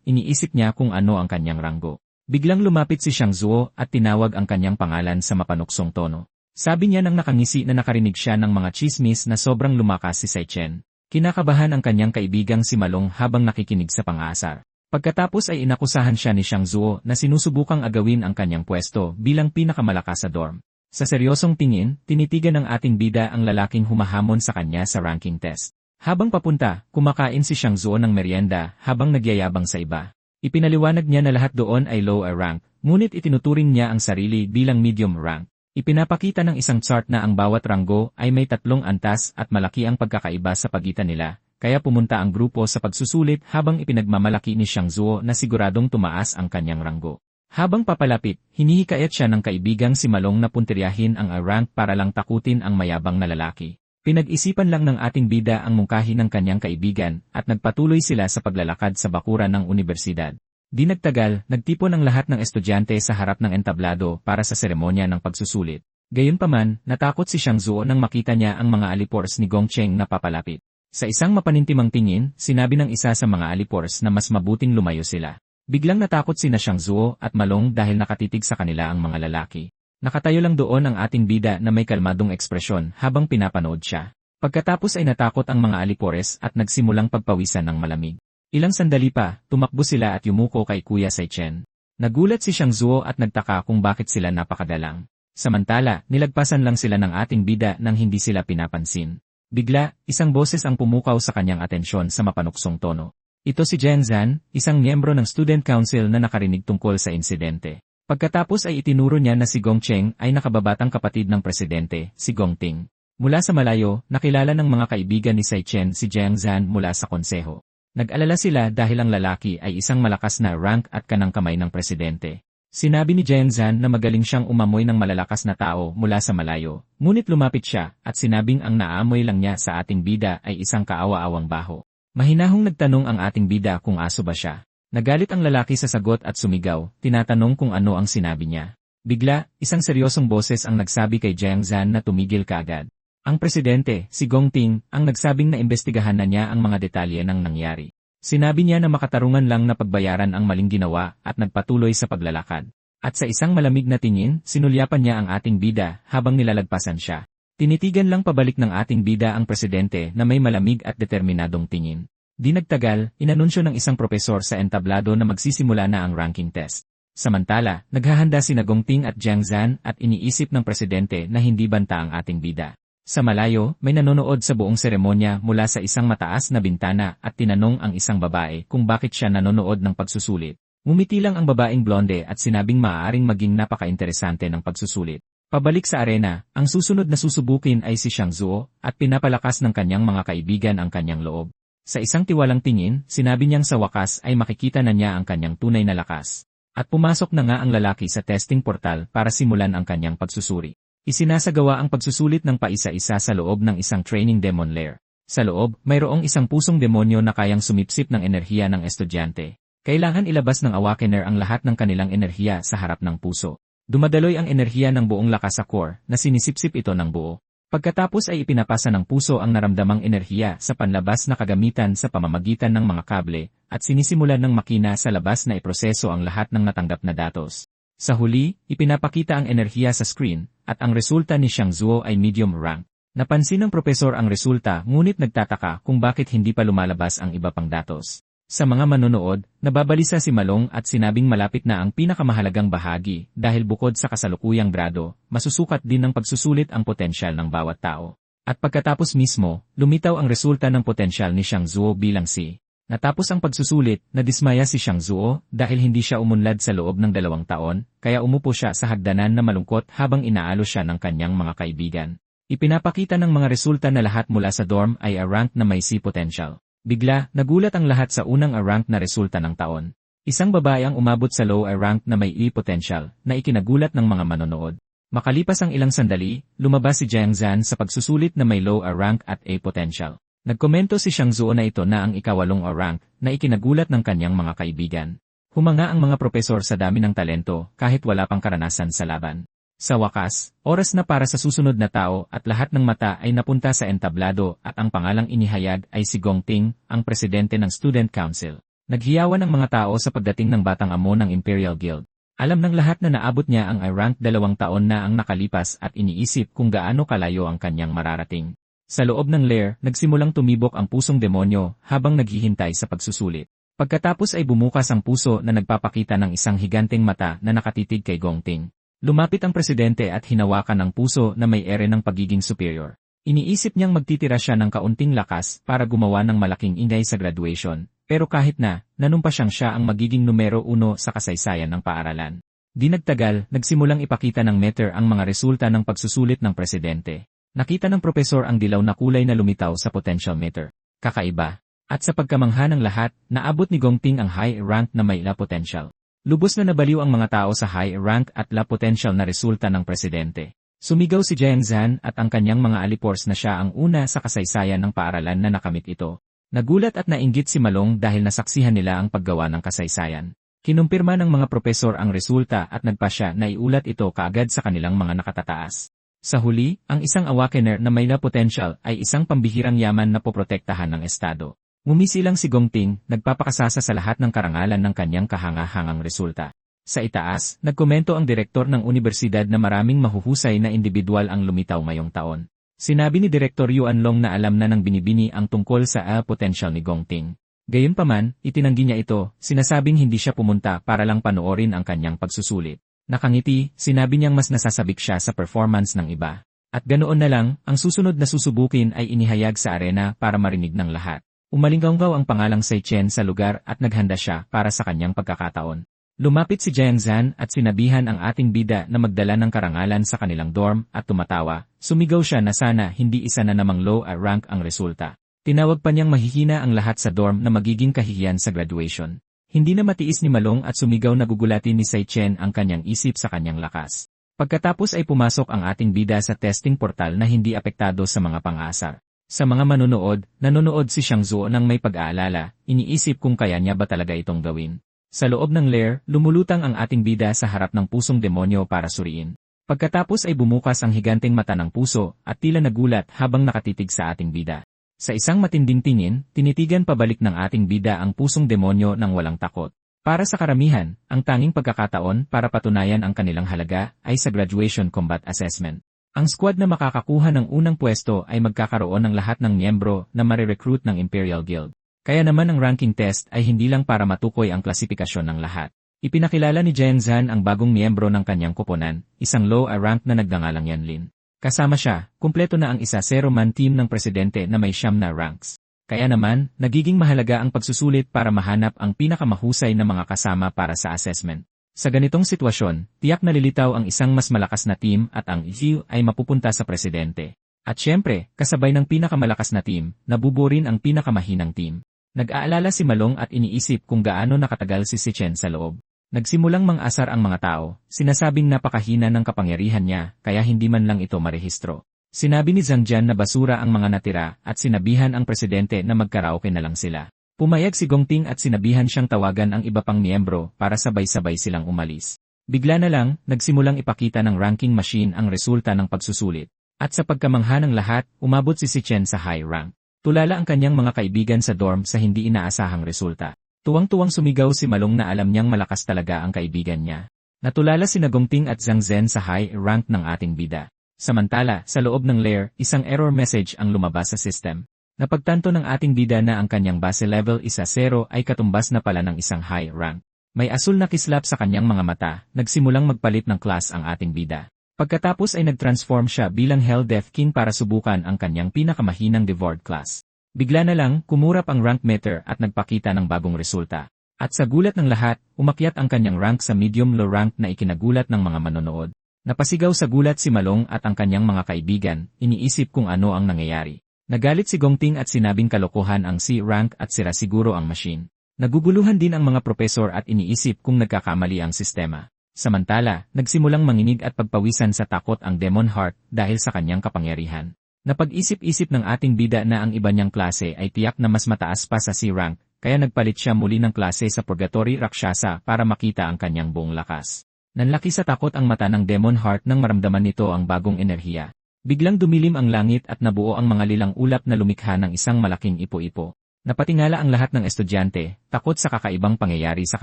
iniisip niya kung ano ang kanyang ranggo. Biglang lumapit si Xiang Zuo at tinawag ang kanyang pangalan sa mapanuksong tono. Sabi niya nang nakangisi na nakarinig siya ng mga chismis na sobrang lumakas si Sai Chen. Kinakabahan ang kanyang kaibigang si Malong habang nakikinig sa pang-aasar. Pagkatapos ay inakusahan siya ni Xiang Zuo na sinusubukang agawin ang kanyang pwesto bilang pinakamalakas sa dorm. Sa seryosong tingin, tinitigan ng ating bida ang lalaking humahamon sa kanya sa ranking test. Habang papunta, kumakain si Xiang Zuo ng merienda habang nagyayabang sa iba. Ipinaliwanag niya na lahat doon ay low rank, ngunit itinuturing niya ang sarili bilang medium rank. Ipinapakita ng isang chart na ang bawat ranggo ay may 3 antas at malaki ang pagkakaiba sa pagitan nila. Kaya pumunta ang grupo sa pagsusulit habang ipinagmamalaki ni Xiang Zuo na siguradong tumaas ang kanyang ranggo. Habang papalapit, hinihikayat siya ng kaibigang si Malong na puntiryahin ang A-rank para lang takutin ang mayabang na lalaki. Pinag-isipan lang ng ating bida ang mungkahi ng kanyang kaibigan at nagpatuloy sila sa paglalakad sa bakuran ng unibersidad. Di nagtagal, nagtipon ang lahat ng estudyante sa harap ng entablado para sa seremonya ng pagsusulit. Gayunpaman, natakot si Xiang Zuo nang makita niya ang mga alipors ni Gong Cheng na papalapit. Sa isang mapanintimang tingin, sinabi ng isa sa mga alipors na mas mabuting lumayo sila. Biglang natakot sina Xiang Zuo at Malong dahil nakatitig sa kanila ang mga lalaki. Nakatayo lang doon ang ating bida na may kalmadong ekspresyon habang pinapanood siya. Pagkatapos ay natakot ang mga alipores at nagsimulang pagpawisan ng malamig. Ilang sandali pa, tumakbo sila at yumuko kay Kuya Sai Chen. Nagulat si Xiang Zuo at nagtaka kung bakit sila napakadalang. Samantala, nilagpasan lang sila ng ating bida nang hindi sila pinapansin. Bigla, isang boses ang pumukaw sa kanyang atensyon sa mapanuksong tono. Ito si Zheng Zan, isang miyembro ng Student Council na nakarinig tungkol sa insidente. Pagkatapos ay itinuro niya na si Gong Cheng ay nakababatang kapatid ng presidente, si Gong Ting. Mula sa malayo, nakilala ng mga kaibigan ni Sai Chen si Zheng Zan mula sa konseho. Nag-alala sila dahil ang lalaki ay isang malakas na rank at kanang kamay ng presidente. Sinabi ni Zheng Zan na magaling siyang umamoy ng malalakas na tao mula sa malayo, ngunit lumapit siya at sinabing ang naamoy lang niya sa ating bida ay isang kaawa-awang baho. Mahinahong nagtanong ang ating bida kung aso ba siya. Nagalit ang lalaki sa sagot at sumigaw, tinatanong kung ano ang sinabi niya. Bigla, isang seryosong boses ang nagsabi kay Zheng Zan na tumigil kaagad. Ang presidente, si Gong Ting, ang nagsabing na imbestigahan na niya ang mga detalye ng nangyari. Sinabi niya na makatarungan lang na pagbayaran ang maling ginawa at nagpatuloy sa paglalakad. At sa isang malamig na tingin, sinulyapan niya ang ating bida habang nilalagpasan siya. Tinitigan lang pabalik ng ating bida ang presidente na may malamig at determinadong tingin. Di nagtagal, inanunsyo ng isang propesor sa entablado na magsisimula na ang ranking test. Samantala, naghahanda si Gong Ting at Zheng Zan at iniisip ng presidente na hindi banta ang ating bida. Sa malayo, may nanonood sa buong seremonya mula sa isang mataas na bintana at tinanong ang isang babae kung bakit siya nanonood ng pagsusulit. Ngumiti lang ang babaeng blonde at sinabing maaaring maging napaka-interesante ng pagsusulit. Pabalik sa arena, ang susunod na susubukin ay si Xiang Zuo at pinapalakas ng kanyang mga kaibigan ang kanyang loob. Sa isang tiwalang tingin, sinabi niyang sa wakas ay makikita na niya ang kanyang tunay na lakas. At pumasok na nga ang lalaki sa testing portal para simulan ang kanyang pagsusuri. Isinasagawa ang pagsusulit ng paisa-isa sa loob ng isang training demon lair. Sa loob, mayroong isang pusong demonyo na kayang sumipsip ng enerhiya ng estudyante. Kailangan ilabas ng awakener ang lahat ng kanilang enerhiya sa harap ng puso. Dumadaloy ang enerhiya ng buong lakas sa core na sinisipsip ito ng buo. Pagkatapos ay ipinapasa ng puso ang naramdamang enerhiya sa panlabas na kagamitan sa pamamagitan ng mga kable at sinisimulan ng makina sa labas na iproseso ang lahat ng natanggap na datos. Sa huli, ipinapakita ang enerhiya sa screen at ang resulta ni Xiang Zuo ay medium rank. Napansin ng propesor ang resulta ngunit nagtataka kung bakit hindi pa lumalabas ang iba pang datos. Sa mga manonood, nababalisa si Malong at sinabing malapit na ang pinakamahalagang bahagi dahil bukod sa kasalukuyang grado, masusukat din ng pagsusulit ang potensyal ng bawat tao. At pagkatapos mismo, lumitaw ang resulta ng potensyal ni Xiang Zuo bilang C. Natapos ang pagsusulit, nadismaya si Xiang Zuo dahil hindi siya umunlad sa loob ng 2 taon, kaya umupo siya sa hagdanan na malungkot habang inaalo siya ng kanyang mga kaibigan. Ipinapakita ng mga resulta na lahat mula sa dorm ay A-rank na may C potential. Bigla, nagulat ang lahat sa unang A-rank na resulta ng taon. Isang babae ang umabot sa low A-rank na may E potential na ikinagulat ng mga manonood. Makalipas ang ilang sandali, lumabas si Jiang Zhan sa pagsusulit na may low A-rank at A potential. Nagkomento si Xiang Zuo na ito na ang ika-8 A-rank na ikinagulat ng kanyang mga kaibigan. Humanga ang mga propesor sa dami ng talento kahit wala pang karanasan sa laban. Sa wakas, oras na para sa susunod na tao at lahat ng mata ay napunta sa entablado at ang pangalang inihayag ay si Gong Ting, ang presidente ng Student Council. Naghiyawan ang mga tao sa pagdating ng batang amo ng Imperial Guild. Alam ng lahat na naabot niya ang I-rank 2 taon na ang nakalipas at iniisip kung gaano kalayo ang kanyang mararating. Sa loob ng lair, nagsimulang tumibok ang pusong demonyo habang naghihintay sa pagsusulit. Pagkatapos ay bumukas ang puso na nagpapakita ng isang higanteng mata na nakatitig kay Gong Ting. Lumapit ang presidente at hinawakan ang puso na may ere ng pagiging superior. Iniisip niyang magtitira siya ng kaunting lakas para gumawa ng malaking ingay sa graduation, pero kahit na, nanumpa siya ang magiging numero 1 sa kasaysayan ng paaralan. Di nagtagal, nagsimulang ipakita ng meter ang mga resulta ng pagsusulit ng presidente. Nakita ng propesor ang dilaw na kulay na lumitaw sa potential meter. Kakaiba. At sa pagkamangha ng lahat, naabot ni Gong Ting ang high rank na may la potential. Lubos na nabaliw ang mga tao sa high rank at la potential na resulta ng presidente. Sumigaw si Jiang Zhan at ang kanyang mga alipors na siya ang una sa kasaysayan ng paaralan na nakamit ito. Nagulat at nainggit si Malong dahil nasaksihan nila ang paggawa ng kasaysayan. Kinumpirma ng mga propesor ang resulta at nagpasya na iulat ito kaagad sa kanilang mga nakatataas. Sa huli, ang isang awakener na may la potential ay isang pambihirang yaman na poprotektahan ng estado. Ngumisilang si Gong Ting, nagpapakasasa sa lahat ng karangalan ng kanyang kahanga-hangang resulta. Sa itaas, nagkomento ang direktor ng universidad na maraming mahuhusay na individual ang lumitaw ngayong taon. Sinabi ni Direktor Yuan Long na alam na ng binibini ang tungkol sa potential ni Gong Ting. Gayunpaman, itinanggi niya ito, sinasabing hindi siya pumunta para lang panoorin ang kanyang pagsusulit. Nakangiti, sinabi niyang mas nasasabik siya sa performance ng iba. At ganoon na lang, ang susunod na susubukin ay inihayag sa arena para marinig ng lahat. Umalinggaw ang pangalang Sai Chen sa lugar at naghanda siya para sa kanyang pagkakataon. Lumapit si Jiang Zhan at sinabihan ang ating bida na magdala ng karangalan sa kanilang dorm at tumatawa. Sumigaw siya na sana hindi isa na namang low rank ang resulta. Tinawag pa niyang mahihina ang lahat sa dorm na magiging kahihiyan sa graduation. Hindi na matiis ni Malong at sumigaw na gugulatin ni Sai Chen ang kanyang isip sa kanyang lakas. Pagkatapos ay pumasok ang ating bida sa testing portal na hindi apektado sa mga pang-aasar. Sa mga nanonood si Xiang Zuo nang may pag-aalala, iniisip kung kaya niya ba talaga itong gawin. Sa loob ng lair, lumulutang ang ating bida sa harap ng pusong demonyo para suriin. Pagkatapos ay bumukas ang higanteng mata ng puso at tila nagulat habang nakatitig sa ating bida. Sa isang matinding tingin, tinitigan pabalik ng ating bida ang pusong demonyo ng walang takot. Para sa karamihan, ang tanging pagkakataon para patunayan ang kanilang halaga ay sa graduation combat assessment. Ang squad na makakakuha ng unang pwesto ay magkakaroon ng lahat ng miyembro na marirecruit ng Imperial Guild. Kaya naman ang ranking test ay hindi lang para matukoy ang klasifikasyon ng lahat. Ipinakilala ni Jiang Zhan ang bagong miyembro ng kanyang koponan, isang low rank na nagngangalang Yanlin. Kasama siya, kumpleto na ang isa 0-man team ng presidente na may 9 na ranks. Kaya naman, nagiging mahalaga ang pagsusulit para mahanap ang pinakamahusay na mga kasama para sa assessment. Sa ganitong sitwasyon, tiyak na lilitaw ang isang mas malakas na team at ang issue ay mapupunta sa presidente. At syempre, kasabay ng pinakamalakas na team, nabubuo rin ang pinakamahinang team. Nag-aalala si Malong at iniisip kung gaano nakatagal si Chen sa loob. Nagsimulang mang-asar ang mga tao, sinasabing napakahina ng kapangyarihan niya, kaya hindi man lang ito marehistro. Sinabi ni Zhang Jian na basura ang mga natira at sinabihan ang presidente na magkaraoke na lang sila. Pumayag si Gongting at sinabihan siyang tawagan ang iba pang miyembro para sabay-sabay silang umalis. Bigla na lang, nagsimulang ipakita ng ranking machine ang resulta ng pagsusulit. At sa pagkamangha ng lahat, umabot si Chen sa high rank. Tulala ang kanyang mga kaibigan sa dorm sa hindi inaasahang resulta. Tuwang-tuwang sumigaw si Malong na alam niyang malakas talaga ang kaibigan niya. Natulala si Gongting at Zhang Zhen sa high rank ng ating bida. Samantala, sa loob ng lair, isang error message ang lumabas sa system. Napagtanto ng ating bida na ang kanyang base level isa 0 ay katumbas na pala ng isang high rank. May asul na kislap sa kanyang mga mata, nagsimulang magpalit ng class ang ating bida. Pagkatapos ay nag-transform siya bilang Hell Death King para subukan ang kanyang pinakamahinang Devoured class. Bigla na lang, kumurap ang rank meter at nagpakita ng bagong resulta. At sa gulat ng lahat, umakyat ang kanyang rank sa medium-low rank na ikinagulat ng mga manonood. Napasigaw sa gulat si Malong at ang kanyang mga kaibigan, iniisip kung ano ang nangyayari. Nagalit si Gongting at sinabing kalokohan ang C-rank at sira siguro ang machine. Naguguluhan din ang mga propesor at iniisip kung nagkakamali ang sistema. Samantala, nagsimulang manginig at pagpawisan sa takot ang Demon Heart dahil sa kanyang kapangyarihan. Napag-isip-isip ng ating bida na ang iba niyang klase ay tiyak na mas mataas pa sa C-rank, kaya nagpalit siya muli ng klase sa Purgatory Rakshasa para makita ang kanyang buong lakas. Nanlaki sa takot ang mata ng Demon Heart nang maramdaman nito ang bagong enerhiya. Biglang dumilim ang langit at nabuo ang mga lilang ulap na lumikha ng isang malaking ipo-ipo. Napatingala ang lahat ng estudyante, takot sa kakaibang pangyayari sa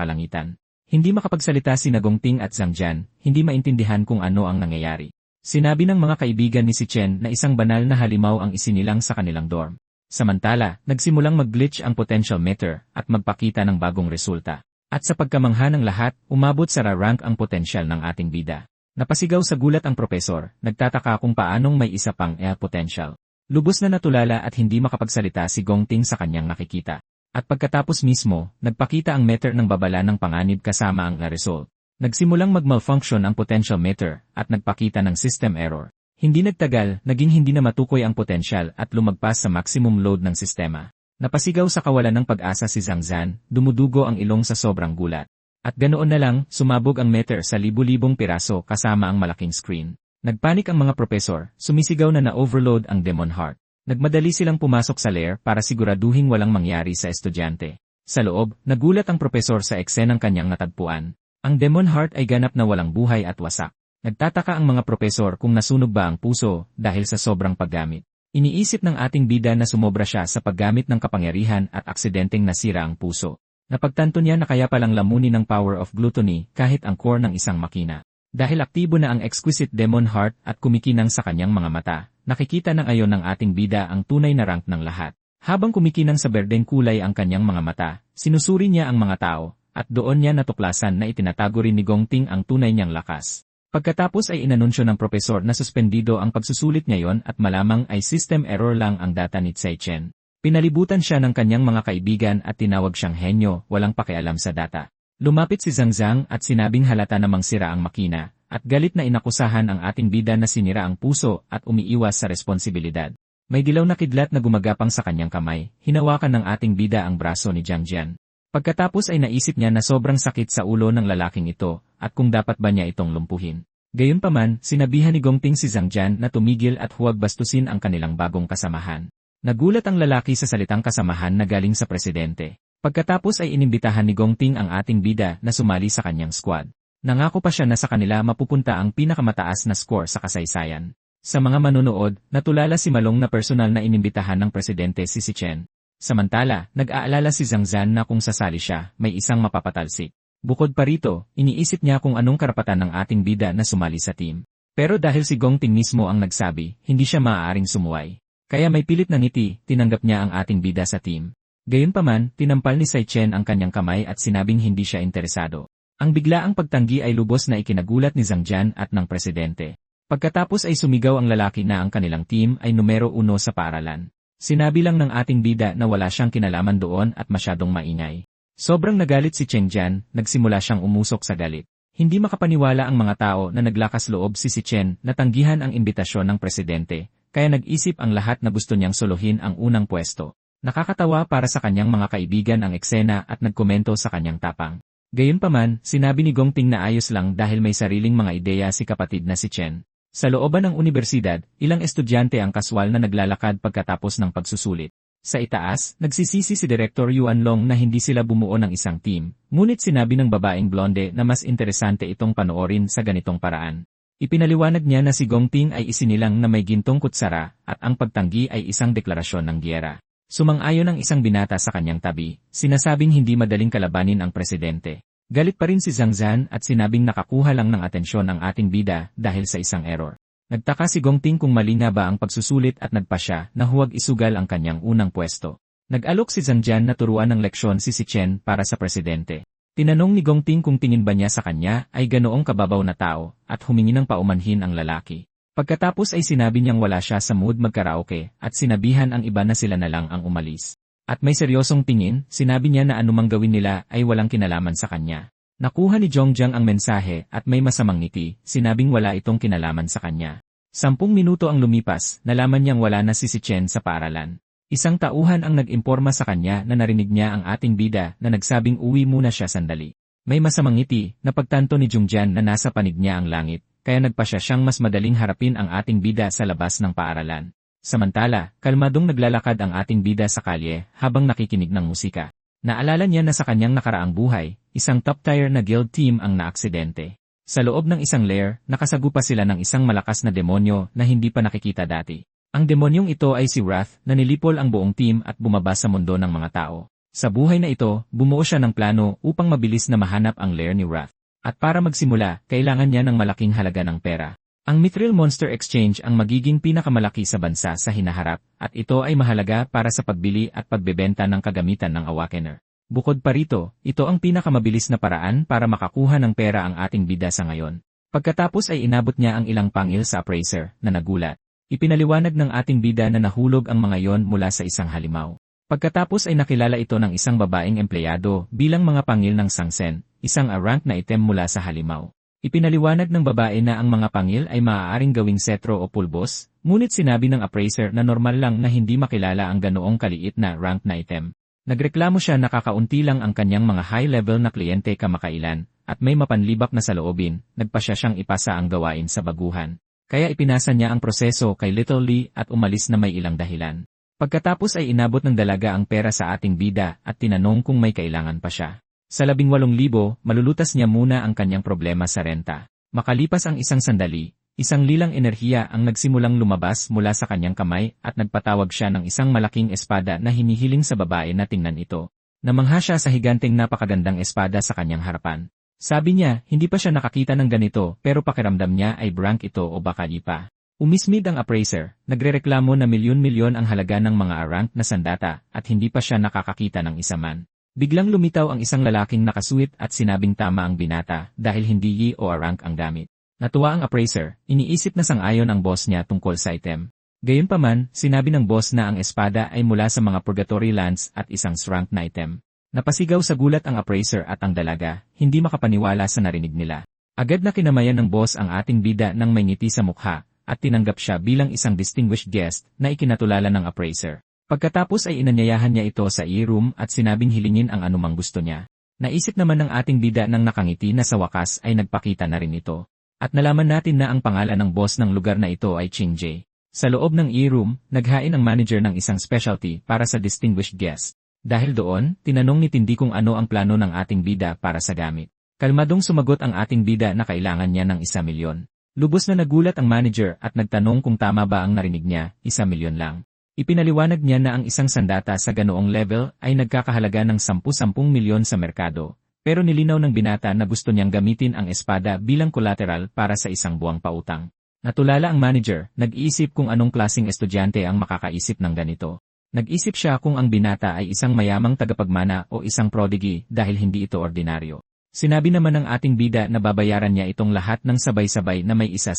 kalangitan. Hindi makapagsalita si Gongting at Zhang Jian, hindi maintindihan kung ano ang nangyayari. Sinabi ng mga kaibigan ni si Chen na isang banal na halimaw ang isinilang sa kanilang dorm. Samantala, nagsimulang mag-glitch ang potential meter at magpakita ng bagong resulta. At sa pagkamangha ng lahat, umabot sa rank ang potensyal ng ating bida. Napasigaw sa gulat ang propesor, nagtataka kung paanong may isa pang potential. Lubos na natulala at hindi makapagsalita si Gongting sa kanyang nakikita. At pagkatapos mismo, nagpakita ang meter ng babala ng panganib kasama ang result. Nagsimulang mag-malfunction ang potential meter at nagpakita ng system error. Hindi nagtagal, naging hindi na matukoy ang potensyal at lumagpas sa maximum load ng sistema. Napasigaw sa kawalan ng pag-asa si Zhang Zhan, dumudugo ang ilong sa sobrang gulat. At ganoon na lang, sumabog ang meter sa libu-libong piraso kasama ang malaking screen. Nagpanik ang mga propesor, sumisigaw na na-overload ang Demon Heart. Nagmadali silang pumasok sa lair para siguraduhin walang mangyari sa estudyante. Sa loob, nagulat ang propesor sa eksenang kanyang natagpuan. Ang Demon Heart ay ganap na walang buhay at wasak. Nagtataka ang mga propesor kung nasunog ba ang puso dahil sa sobrang paggamit. Iniisip ng ating bida na sumobra siya sa paggamit ng kapangyarihan at aksidenteng nasira ang puso. Napagtanto niya na kaya palang lamunin ng power of gluttony kahit ang core ng isang makina. Dahil aktibo na ang exquisite Demon Heart at kumikinang sa kanyang mga mata, nakikita ng ayon ng ating bida ang tunay na rank ng lahat. Habang kumikinang sa berdeng kulay ang kanyang mga mata, sinusuri niya ang mga tao, at doon niya natuklasan na itinatago rin ni Gongting ang tunay niyang lakas. Pagkatapos ay inanunsyo ng propesor na suspendido ang pagsusulit ngayon at malamang ay system error lang ang data ni Tsai Chen. Pinalibutan siya ng kanyang mga kaibigan at tinawag siyang henyo, walang pakialam sa data. Lumapit si Zhang Zhang at sinabing halata namang sira ang makina, at galit na inakusahan ang ating bida na sinira ang puso at umiiwas sa responsibilidad. May dilaw na kidlat na gumagapang sa kanyang kamay, hinawakan ng ating bida ang braso ni Zhang Jian. Pagkatapos ay naisip niya na sobrang sakit sa ulo ng lalaking ito, at kung dapat ba niya itong lumpuhin. Gayunpaman, sinabihan ni Gongting si Zhang Jian na tumigil at huwag bastusin ang kanilang bagong kasamahan. Nagulat ang lalaki sa salitang kasamahan na galing sa presidente. Pagkatapos ay inimbitahan ni Gongting ang ating bida na sumali sa kanyang squad. Nangako pa siya na sa kanila mapupunta ang pinakamataas na score sa kasaysayan. Sa mga manonood, natulala si Malong na personal na inimbitahan ng presidente si Chen. Samantala, nag-aalala si Zhang Zhan na kung sasali siya, may isang mapapatalsik. Bukod pa rito, iniisip niya kung anong karapatan ng ating bida na sumali sa team. Pero dahil si Gongting mismo ang nagsabi, hindi siya maaaring sumuway. Kaya may pilit na ngiti, tinanggap niya ang ating bida sa team. Gayunpaman, tinampal ni Tsai Chen ang kanyang kamay at sinabing hindi siya interesado. Ang biglaang pagtanggi ay lubos na ikinagulat ni Zhang Jian at ng presidente. Pagkatapos ay sumigaw ang lalaki na ang kanilang team ay numero 1 sa paaralan. Sinabi lang ng ating bida na wala siyang kinalaman doon at masyadong maingay. Sobrang nagalit si Cheng Jian, nagsimula siyang umusok sa galit. Hindi makapaniwala ang mga tao na naglakas loob si Chen na tanggihan ang imbitasyon ng presidente, kaya nag-isip ang lahat na gusto niyang solohin ang unang pwesto. Nakakatawa para sa kanyang mga kaibigan ang eksena at nagkomento sa kanyang tapang. Gayunpaman, sinabi ni Gongting na ayos lang dahil may sariling mga ideya si kapatid na si Chen. Sa looban ng unibersidad, ilang estudyante ang kaswal na naglalakad pagkatapos ng pagsusulit. Sa itaas, nagsisisi si Director Yuan Long na hindi sila bumuo ng isang team, ngunit sinabi ng babaeng blonde na mas interesante itong panoorin sa ganitong paraan. Ipinaliwanag niya na si Gongting ay isinilang na may gintong kutsara at ang pagtanggi ay isang deklarasyon ng giyera. Sumang-ayon ang isang binata sa kanyang tabi, sinasabing hindi madaling kalabanin ang presidente. Galit pa rin si Zhang Zhan at sinabing nakakuha lang ng atensyon ang ating bida dahil sa isang error. Nagtaka si Gongting kung mali nga ba ang pagsusulit at nagpasya na huwag isugal ang kanyang unang pwesto. Nag-alok si Zhang Zhan na turuan ng leksyon si Chen para sa presidente. Tinanong ni Gongting kung tingin ba niya sa kanya ay ganoong kababaw na tao at humingi ng paumanhin ang lalaki. Pagkatapos ay sinabi niyang wala siya sa mood magkaraoke at sinabihan ang iba na sila na lang ang umalis. At may seryosong tingin, sinabi niya na anumang gawin nila ay walang kinalaman sa kanya. Nakuha ni Zhongjiang ang mensahe at may masamang ngiti, sinabing wala itong kinalaman sa kanya. 10 minuto ang lumipas, nalaman niyang wala na si Chen sa paaralan. Isang tauhan ang nag-imporma sa kanya na narinig niya ang ating bida na nagsabing uwi muna siya sandali. May masamang ngiti, napagtanto ni Zhongjiang na nasa panig niya ang langit, kaya nagpasya siyang mas madaling harapin ang ating bida sa labas ng paaralan. Samantala, kalmadong naglalakad ang ating bida sa kalye habang nakikinig ng musika. Naalala niya na sa kanyang nakaraang buhay, isang top-tier na guild team ang naaksidente. Sa loob ng isang lair, nakasagupa sila ng isang malakas na demonyo na hindi pa nakikita dati. Ang demonyong ito ay si Wrath na nilipol ang buong team at bumaba sa mundo ng mga tao. Sa buhay na ito, bumuo siya ng plano upang mabilis na mahanap ang lair ni Wrath. At para magsimula, kailangan niya ng malaking halaga ng pera. Ang Mithril Monster Exchange ang magiging pinakamalaki sa bansa sa hinaharap, at ito ay mahalaga para sa pagbili at pagbebenta ng kagamitan ng Awakener. Bukod pa rito, ito ang pinakamabilis na paraan para makakuha ng pera ang ating bida sa ngayon. Pagkatapos ay inabot niya ang ilang pangil sa appraiser, na nagulat. Ipinaliwanag ng ating bida na nahulog ang mga yon mula sa isang halimaw. Pagkatapos ay nakilala ito ng isang babaeng empleyado bilang mga pangil ng sangsen, isang rank na item mula sa halimaw. Ipinaliwanag ng babae na ang mga pangil ay maaaring gawing setro o pulbos, ngunit sinabi ng appraiser na normal lang na hindi makilala ang ganoong kaliit na rank na item. Nagreklamo siya na kakaunti lang ang kanyang mga high-level na kliyente kamakailan, at may mapanlibak na saloobin, nagpasya siyang ipasa ang gawain sa baguhan. Kaya ipinasa niya ang proseso kay Little Lee at umalis na may ilang dahilan. Pagkatapos ay inabot ng dalaga ang pera sa ating bida at tinanong kung may kailangan pa siya. Sa 18,000, malulutas niya muna ang kanyang problema sa renta. Makalipas ang isang sandali, isang lilang enerhiya ang nagsimulang lumabas mula sa kanyang kamay at nagpatawag siya ng isang malaking espada na hinihiling sa babae na tingnan ito. Namangha siya sa higanteng napakagandang espada sa kanyang harapan. Sabi niya, hindi pa siya nakakita ng ganito pero pakiramdam niya ay brank ito o baka di pa. Umismid ang appraiser, nagrereklamo na milyon-milyon ang halaga ng mga rank na sandata at hindi pa siya nakakakita ng isa man. Biglang lumitaw ang isang lalaking nakasuit at sinabing tama ang binata dahil hindi yi o rank ang gamit. Natuwa ang appraiser, iniisip na sang-ayon ang boss niya tungkol sa item. Gayunpaman, sinabi ng boss na ang espada ay mula sa mga purgatory lands at isang rank na item. Napasigaw sa gulat ang appraiser at ang dalaga, hindi makapaniwala sa narinig nila. Agad na kinamayan ng boss ang ating bida ng may ngiti sa mukha, at tinanggap siya bilang isang distinguished guest na ikinatulala ng appraiser. Pagkatapos ay inanyayahan niya ito sa e-room at sinabing hilingin ang anumang gusto niya. Naisip naman ng ating bida ng nakangiti na sa wakas ay nagpakita na rin ito. At nalaman natin na ang pangalan ng boss ng lugar na ito ay Ching Jae. Sa loob ng e-room, naghain ang manager ng isang specialty para sa distinguished guest. Dahil doon, tinanong ni Tindi kung ano ang plano ng ating bida para sa gamit. Kalmadong sumagot ang ating bida na kailangan niya ng 1,000,000. Lubos na nagulat ang manager at nagtanong kung tama ba ang narinig niya, 1,000,000 lang. Ipinaliwanag niya na ang isang sandata sa ganoong level ay nagkakahalaga ng 10 milyon sa merkado, pero nilinaw ng binata na gusto niyang gamitin ang espada bilang collateral para sa isang buwang pautang. Natulala ang manager, nag-iisip kung anong klaseng estudyante ang makakaisip ng ganito. Nag-isip siya kung ang binata ay isang mayamang tagapagmana o isang prodigy dahil hindi ito ordinaryo. Sinabi naman ng ating bida na babayaran niya itong lahat ng sabay-sabay na may 0%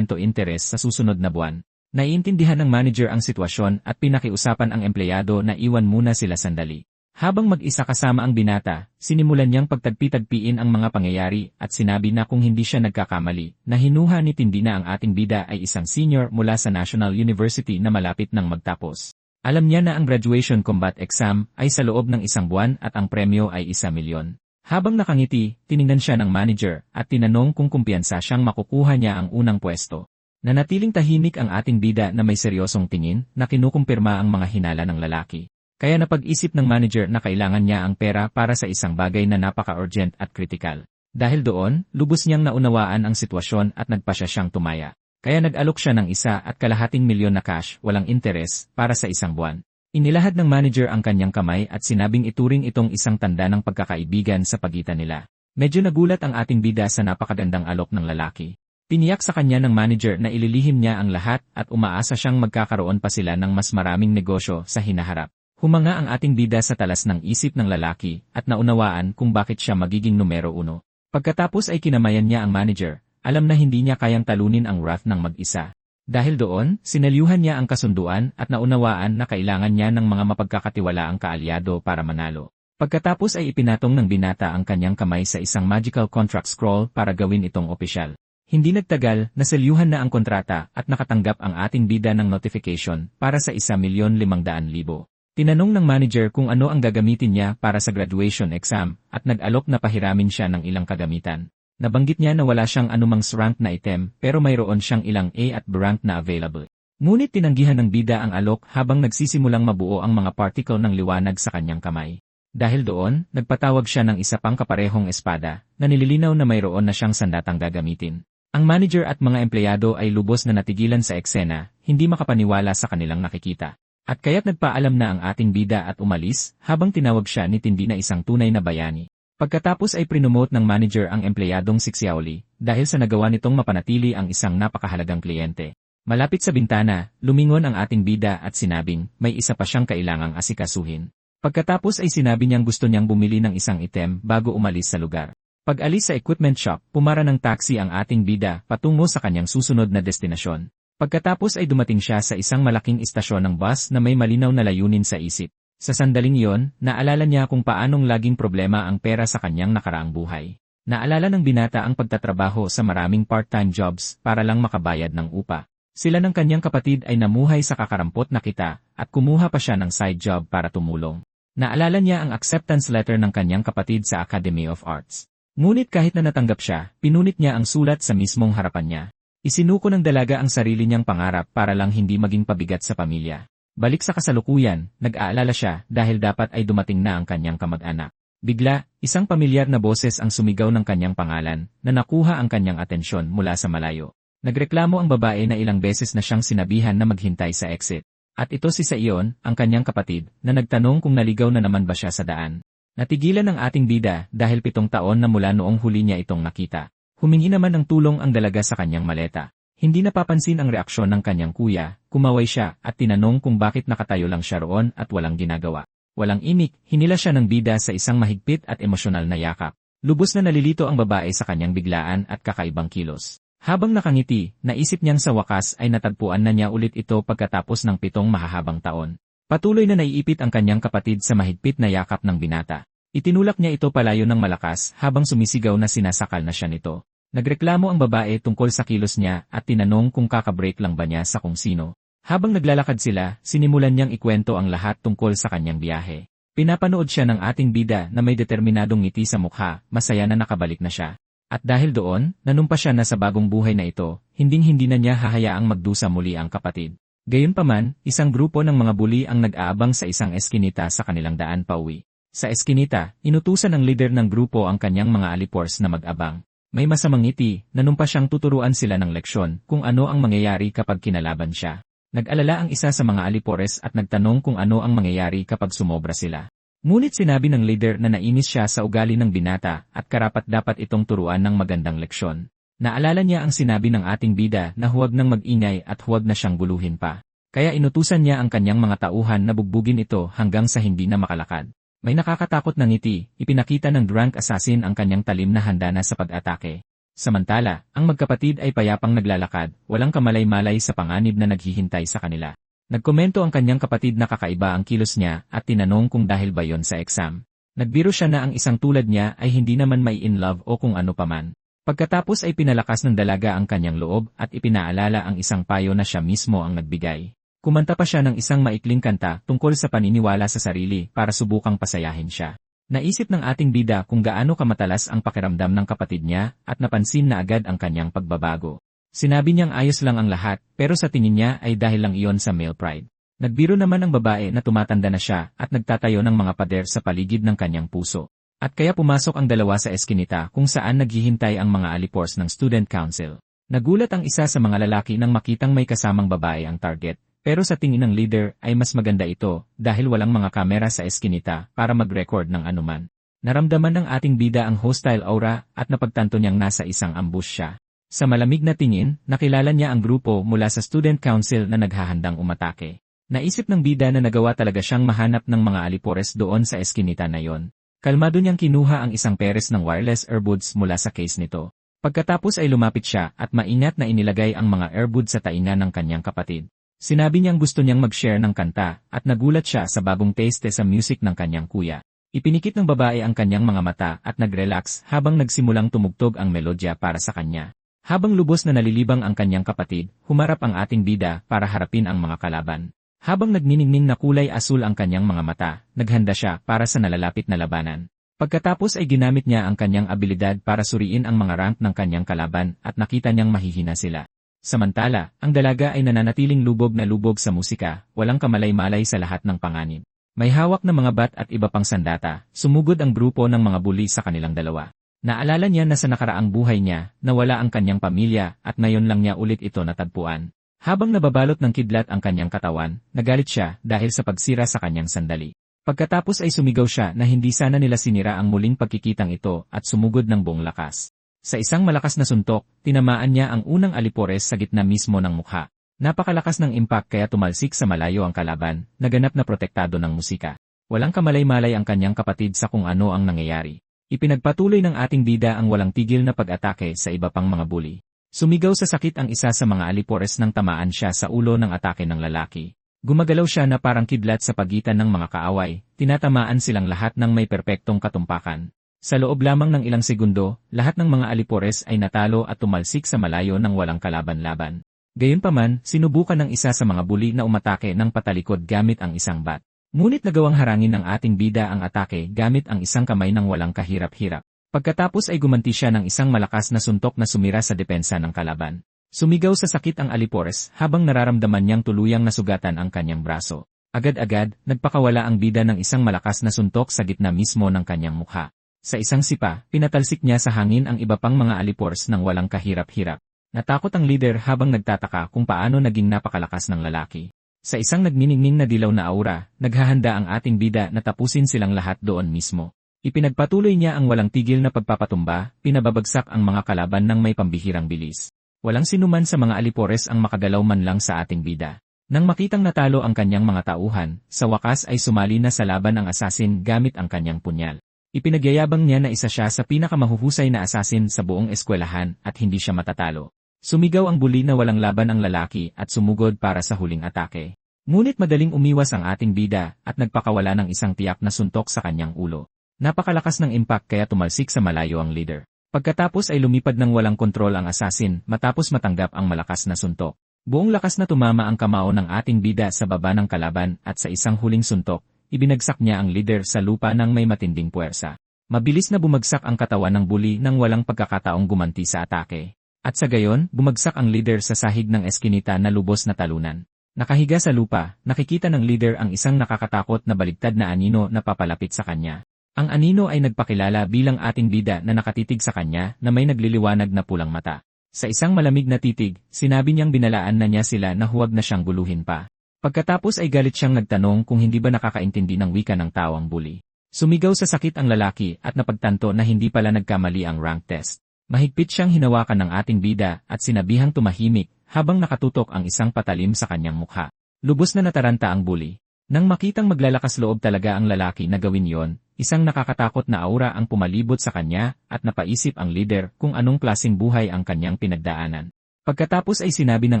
interes sa susunod na buwan. Naiintindihan ng manager ang sitwasyon at pinakiusapan ang empleyado na iwan muna sila sandali. Habang mag-isa kasama ang binata, sinimulan niyang pagtagpi-tagpiin ang mga pangyayari at sinabi na kung hindi siya nagkakamali, na hinuha ni Tindi na ang ating bida ay isang senior mula sa National University na malapit nang magtapos. Alam niya na ang graduation combat exam ay sa loob ng 1 buwan at ang premyo ay 1,000,000. Habang nakangiti, tiningnan siya ng manager at tinanong kung kumpiyansa siyang makukuha niya ang unang pwesto. Nanatiling tahimik ang ating bida na may seryosong tingin na kinukumpirma ang mga hinala ng lalaki. Kaya napag-isip ng manager na kailangan niya ang pera para sa isang bagay na napaka-urgent at kritikal. Dahil doon, lubos niyang naunawaan ang sitwasyon at nagpasya siyang tumaya. Kaya nag-alok siya ng 1.2 milyon na cash, walang interes, para sa isang buwan. Inilahad ng manager ang kanyang kamay at sinabing ituring itong isang tanda ng pagkakaibigan sa pagitan nila. Medyo nagulat ang ating bida sa napakagandang alok ng lalaki. Tiniyak sa kanya ng manager na ililihim niya ang lahat at umaasa siyang magkakaroon pa sila ng mas maraming negosyo sa hinaharap. Humanga ang ating bida sa talas ng isip ng lalaki at naunawaan kung bakit siya magiging numero 1. Pagkatapos ay kinamayan niya ang manager, alam na hindi niya kayang talunin ang wrath ng mag-isa. Dahil doon, sinelyuhan niya ang kasunduan at naunawaan na kailangan niya ng mga mapagkakatiwalaang kaalyado para manalo. Pagkatapos ay ipinatong ng binata ang kanyang kamay sa isang magical contract scroll para gawin itong opisyal. Hindi nagtagal, naselyuhan na ang kontrata at nakatanggap ang ating bida ng notification para sa 1,500,000. Tinanong ng manager kung ano ang gagamitin niya para sa graduation exam at nag-alok na pahiramin siya ng ilang kagamitan. Nabanggit niya na wala siyang anumang rank na item pero mayroon siyang ilang A at B rank na available. Ngunit tinanggihan ng bida ang alok habang nagsisimulang mabuo ang mga particle ng liwanag sa kanyang kamay. Dahil doon, nagpatawag siya ng isa pang kaparehong espada na nililinaw na mayroon na siyang sandatang gagamitin. Ang manager at mga empleyado ay lubos na natigilan sa eksena, hindi makapaniwala sa kanilang nakikita. At kaya't nagpaalam na ang ating bida at umalis, habang tinawag siya ni Tindi na isang tunay na bayani. Pagkatapos ay prinomote ng manager ang empleyadong si Xiaoli, dahil sa nagawa nitong mapanatili ang isang napakahalagang kliyente. Malapit sa bintana, lumingon ang ating bida at sinabing, may isa pa siyang kailangang asikasuhin. Pagkatapos ay sinabi niyang gusto niyang bumili ng isang item bago umalis sa lugar. Pag-alis sa equipment shop, pumara ng taxi ang ating bida patungo sa kanyang susunod na destinasyon. Pagkatapos ay dumating siya sa isang malaking istasyon ng bus na may malinaw na layunin sa isip. Sa sandaling iyon, naalala niya kung paanong laging problema ang pera sa kanyang nakaraang buhay. Naalala ng binata ang pagtatrabaho sa maraming part-time jobs para lang makabayad ng upa. Sila ng kanyang kapatid ay namuhay sa kakarampot na kita at kumuha pa siya ng side job para tumulong. Naalala niya ang acceptance letter ng kanyang kapatid sa Academy of Arts. Ngunit kahit na natanggap siya, pinunit niya ang sulat sa mismong harapan niya. Isinuko ng dalaga ang sarili niyang pangarap para lang hindi maging pabigat sa pamilya. Balik sa kasalukuyan, nag-aalala siya dahil dapat ay dumating na ang kanyang kamag-anak. Bigla, isang pamilyar na boses ang sumigaw ng kanyang pangalan na nakuha ang kanyang atensyon mula sa malayo. Nagreklamo ang babae na ilang beses na siyang sinabihan na maghintay sa exit. At ito si Saiyon, ang kanyang kapatid, na nagtanong kung naligaw na naman ba siya sa daan. Natigilan ang ating bida dahil 7 taon na mula noong huli niya itong nakita. Humingi naman ng tulong ang dalaga sa kanyang maleta. Hindi napapansin ang reaksyon ng kanyang kuya, kumaway siya at tinanong kung bakit nakatayo lang siya roon at walang ginagawa. Walang imik, hinila siya ng bida sa isang mahigpit at emosyonal na yakap. Lubos na nalilito ang babae sa kanyang biglaan at kakaibang kilos. Habang nakangiti, naisip niyang sa wakas ay natagpuan na niya ulit ito pagkatapos ng 7 mahahabang taon. Patuloy na naiipit ang kanyang kapatid sa mahigpit na yakap ng binata. Itinulak niya ito palayo ng malakas habang sumisigaw na sinasakal na siya nito. Nagreklamo ang babae tungkol sa kilos niya at tinanong kung kakabreak lang ba niya sa kung sino. Habang naglalakad sila, sinimulan niyang ikwento ang lahat tungkol sa kanyang biyahe. Pinapanood siya ng ating bida na may determinadong ngiti sa mukha, masaya na nakabalik na siya. At dahil doon, nanumpa siya na sa bagong buhay na ito, hinding-hindi na niya hahayaang magdusa muli ang kapatid. Gayunpaman, isang grupo ng mga bully ang nag-aabang sa isang eskinita sa kanilang daan pauwi. Sa eskinita, inutusan ng leader ng grupo ang kanyang mga alipors na mag-abang. May masamang ngiti, nanumpa siyang tuturuan sila ng leksyon kung ano ang mangyayari kapag kinalaban siya. Nag-alala ang isa sa mga alipores at nagtanong kung ano ang mangyayari kapag sumobra sila. Ngunit sinabi ng leader na nainis siya sa ugali ng binata at karapat-dapat itong turuan ng magandang leksyon. Naalala niya ang sinabi ng ating bida na huwag nang mag-ingay at huwag na siyang guluhin pa. Kaya inutusan niya ang kanyang mga tauhan na bugbugin ito hanggang sa hindi na makalakad. May nakakatakot na ngiti, ipinakita ng drunk assassin ang kanyang talim na handa na sa pag-atake. Samantala, ang magkapatid ay payapang naglalakad, walang kamalay-malay sa panganib na naghihintay sa kanila. Nagkomento ang kanyang kapatid na kakaiba ang kilos niya at tinanong kung dahil ba yon sa exam. Nagbiro siya na ang isang tulad niya ay hindi naman may in love o kung ano paman. Pagkatapos ay pinalakas ng dalaga ang kanyang loob at ipinaalala ang isang payo na siya mismo ang nagbigay. Kumanta pa siya ng isang maikling kanta tungkol sa paniniwala sa sarili para subukang pasayahin siya. Naisip ng ating bida kung gaano kamatalas ang pakiramdam ng kapatid niya at napansin na agad ang kanyang pagbabago. Sinabi niyang ayos lang ang lahat, pero sa tingin niya ay dahil lang iyon sa male pride. Nagbiro naman ang babae na tumatanda na siya at nagtatayo ng mga pader sa paligid ng kanyang puso. At kaya pumasok ang dalawa sa eskinita kung saan naghihintay ang mga alipors ng student council. Nagulat ang isa sa mga lalaki nang makitang may kasamang babae ang target, pero sa tingin ng leader ay mas maganda ito dahil walang mga kamera sa eskinita para mag-record ng anuman. Naramdaman ng ating bida ang hostile aura at napagtanto niyang nasa isang ambush siya. Sa malamig na tingin, nakilala niya ang grupo mula sa student council na naghahandang umatake. Naisip ng bida na nagawa talaga siyang mahanap ng mga alipores doon sa eskinita na yon. Kalmado niyang kinuha ang isang peres ng wireless earbuds mula sa case nito. Pagkatapos ay lumapit siya at maingat na inilagay ang mga earbuds sa tainga ng kanyang kapatid. Sinabi niyang gusto niyang mag-share ng kanta at nagulat siya sa bagong taste sa music ng kanyang kuya. Ipinikit ng babae ang kanyang mga mata at nag-relax habang nagsimulang tumugtog ang melodya para sa kanya. Habang lubos na nalilibang ang kanyang kapatid, humarap ang ating bida para harapin ang mga kalaban. Habang nagniningning na kulay asul ang kanyang mga mata, naghanda siya para sa nalalapit na labanan. Pagkatapos ay ginamit niya ang kanyang abilidad para suriin ang mga rank ng kanyang kalaban at nakita niyang mahihina sila. Samantala, ang dalaga ay nananatiling lubog na lubog sa musika, walang kamalay-malay sa lahat ng panganib. May hawak na mga bat at iba pang sandata, sumugod ang grupo ng mga bully sa kanilang dalawa. Naalala niya na sa nakaraang buhay niya, nawala ang kanyang pamilya at ngayon lang niya ulit ito natagpuan. Habang nababalot ng kidlat ang kanyang katawan, nagalit siya dahil sa pagsira sa kanyang sandali. Pagkatapos ay sumigaw siya na hindi sana nila sinira ang muling pagkikitang ito at sumugod ng buong lakas. Sa isang malakas na suntok, tinamaan niya ang unang alipores sa gitna mismo ng mukha. Napakalakas ng impact kaya tumalsik sa malayo ang kalaban, naganap na protektado ng musika. Walang kamalay-malay ang kanyang kapatid sa kung ano ang nangyayari. Ipinagpatuloy ng ating bida ang walang tigil na pag-atake sa iba pang mga bully. Sumigaw sa sakit ang isa sa mga alipores nang tamaan siya sa ulo ng atake ng lalaki. Gumagalaw siya na parang kidlat sa pagitan ng mga kaaway, tinatamaan silang lahat ng may perpektong katumpakan. Sa loob lamang ng ilang segundo, lahat ng mga alipores ay natalo at tumalsik sa malayo ng walang kalaban-laban. Gayunpaman, sinubukan ng isa sa mga bully na umatake ng patalikod gamit ang isang bat. Ngunit nagawang harangin ng ating bida ang atake gamit ang isang kamay ng walang kahirap-hirap. Pagkatapos ay gumanti siya ng isang malakas na suntok na sumira sa depensa ng kalaban. Sumigaw sa sakit ang alipores habang nararamdaman niyang tuluyang nasugatan ang kanyang braso. Agad-agad, nagpakawala ang bida ng isang malakas na suntok sa gitna mismo ng kanyang mukha. Sa isang sipa, pinatalsik niya sa hangin ang iba pang mga alipores ng walang kahirap-hirap. Natakot ang leader habang nagtataka kung paano naging napakalakas ng lalaki. Sa isang nagniningning na dilaw na aura, naghahanda ang ating bida na tapusin silang lahat doon mismo. Ipinagpatuloy niya ang walang tigil na pagpapatumba, pinababagsak ang mga kalaban ng may pambihirang bilis. Walang sinuman sa mga alipores ang makagalaw man lang sa ating bida. Nang makitang natalo ang kanyang mga tauhan, sa wakas ay sumali na sa laban ang asasin gamit ang kanyang punyal. Ipinagyayabang niya na isa siya sa pinakamahuhusay na asasin sa buong eskwelahan at hindi siya matatalo. Sumigaw ang bully na walang laban ang lalaki at sumugod para sa huling atake. Ngunit madaling umiwas ang ating bida at nagpakawala ng isang tiyak na suntok sa kanyang ulo. Napakalakas ng impact kaya tumalsik sa malayo ang leader. Pagkatapos ay lumipad ng walang kontrol ang asasin matapos matanggap ang malakas na suntok. Buong lakas na tumama ang kamao ng ating bida sa baba ng kalaban at sa isang huling suntok, ibinagsak niya ang leader sa lupa ng may matinding puwersa. Mabilis na bumagsak ang katawan ng bully nang walang pagkakataong gumanti sa atake. At sa gayon, bumagsak ang leader sa sahig ng eskinita na lubos na talunan. Nakahiga sa lupa, nakikita ng leader ang isang nakakatakot na baligtad na anino na papalapit sa kanya. Ang anino ay nagpakilala bilang ating bida na nakatitig sa kanya na may nagliliwanag na pulang mata. Sa isang malamig na titig, sinabi niyang binalaan na niya sila na huwag na siyang guluhin pa. Pagkatapos ay galit siyang nagtanong kung hindi ba nakakaintindi ng wika ng tao ang bully. Sumigaw sa sakit ang lalaki at napagtanto na hindi pala nagkamali ang rank test. Mahigpit siyang hinawakan ng ating bida at sinabihang tumahimik habang nakatutok ang isang patalim sa kanyang mukha. Lubos na nataranta ang bully. Nang makitang maglalakas loob talaga ang lalaki na gawin yon, isang nakakatakot na aura ang pumalibot sa kanya at napaisip ang leader kung anong klaseng buhay ang kanyang pinagdaanan. Pagkatapos ay sinabi ng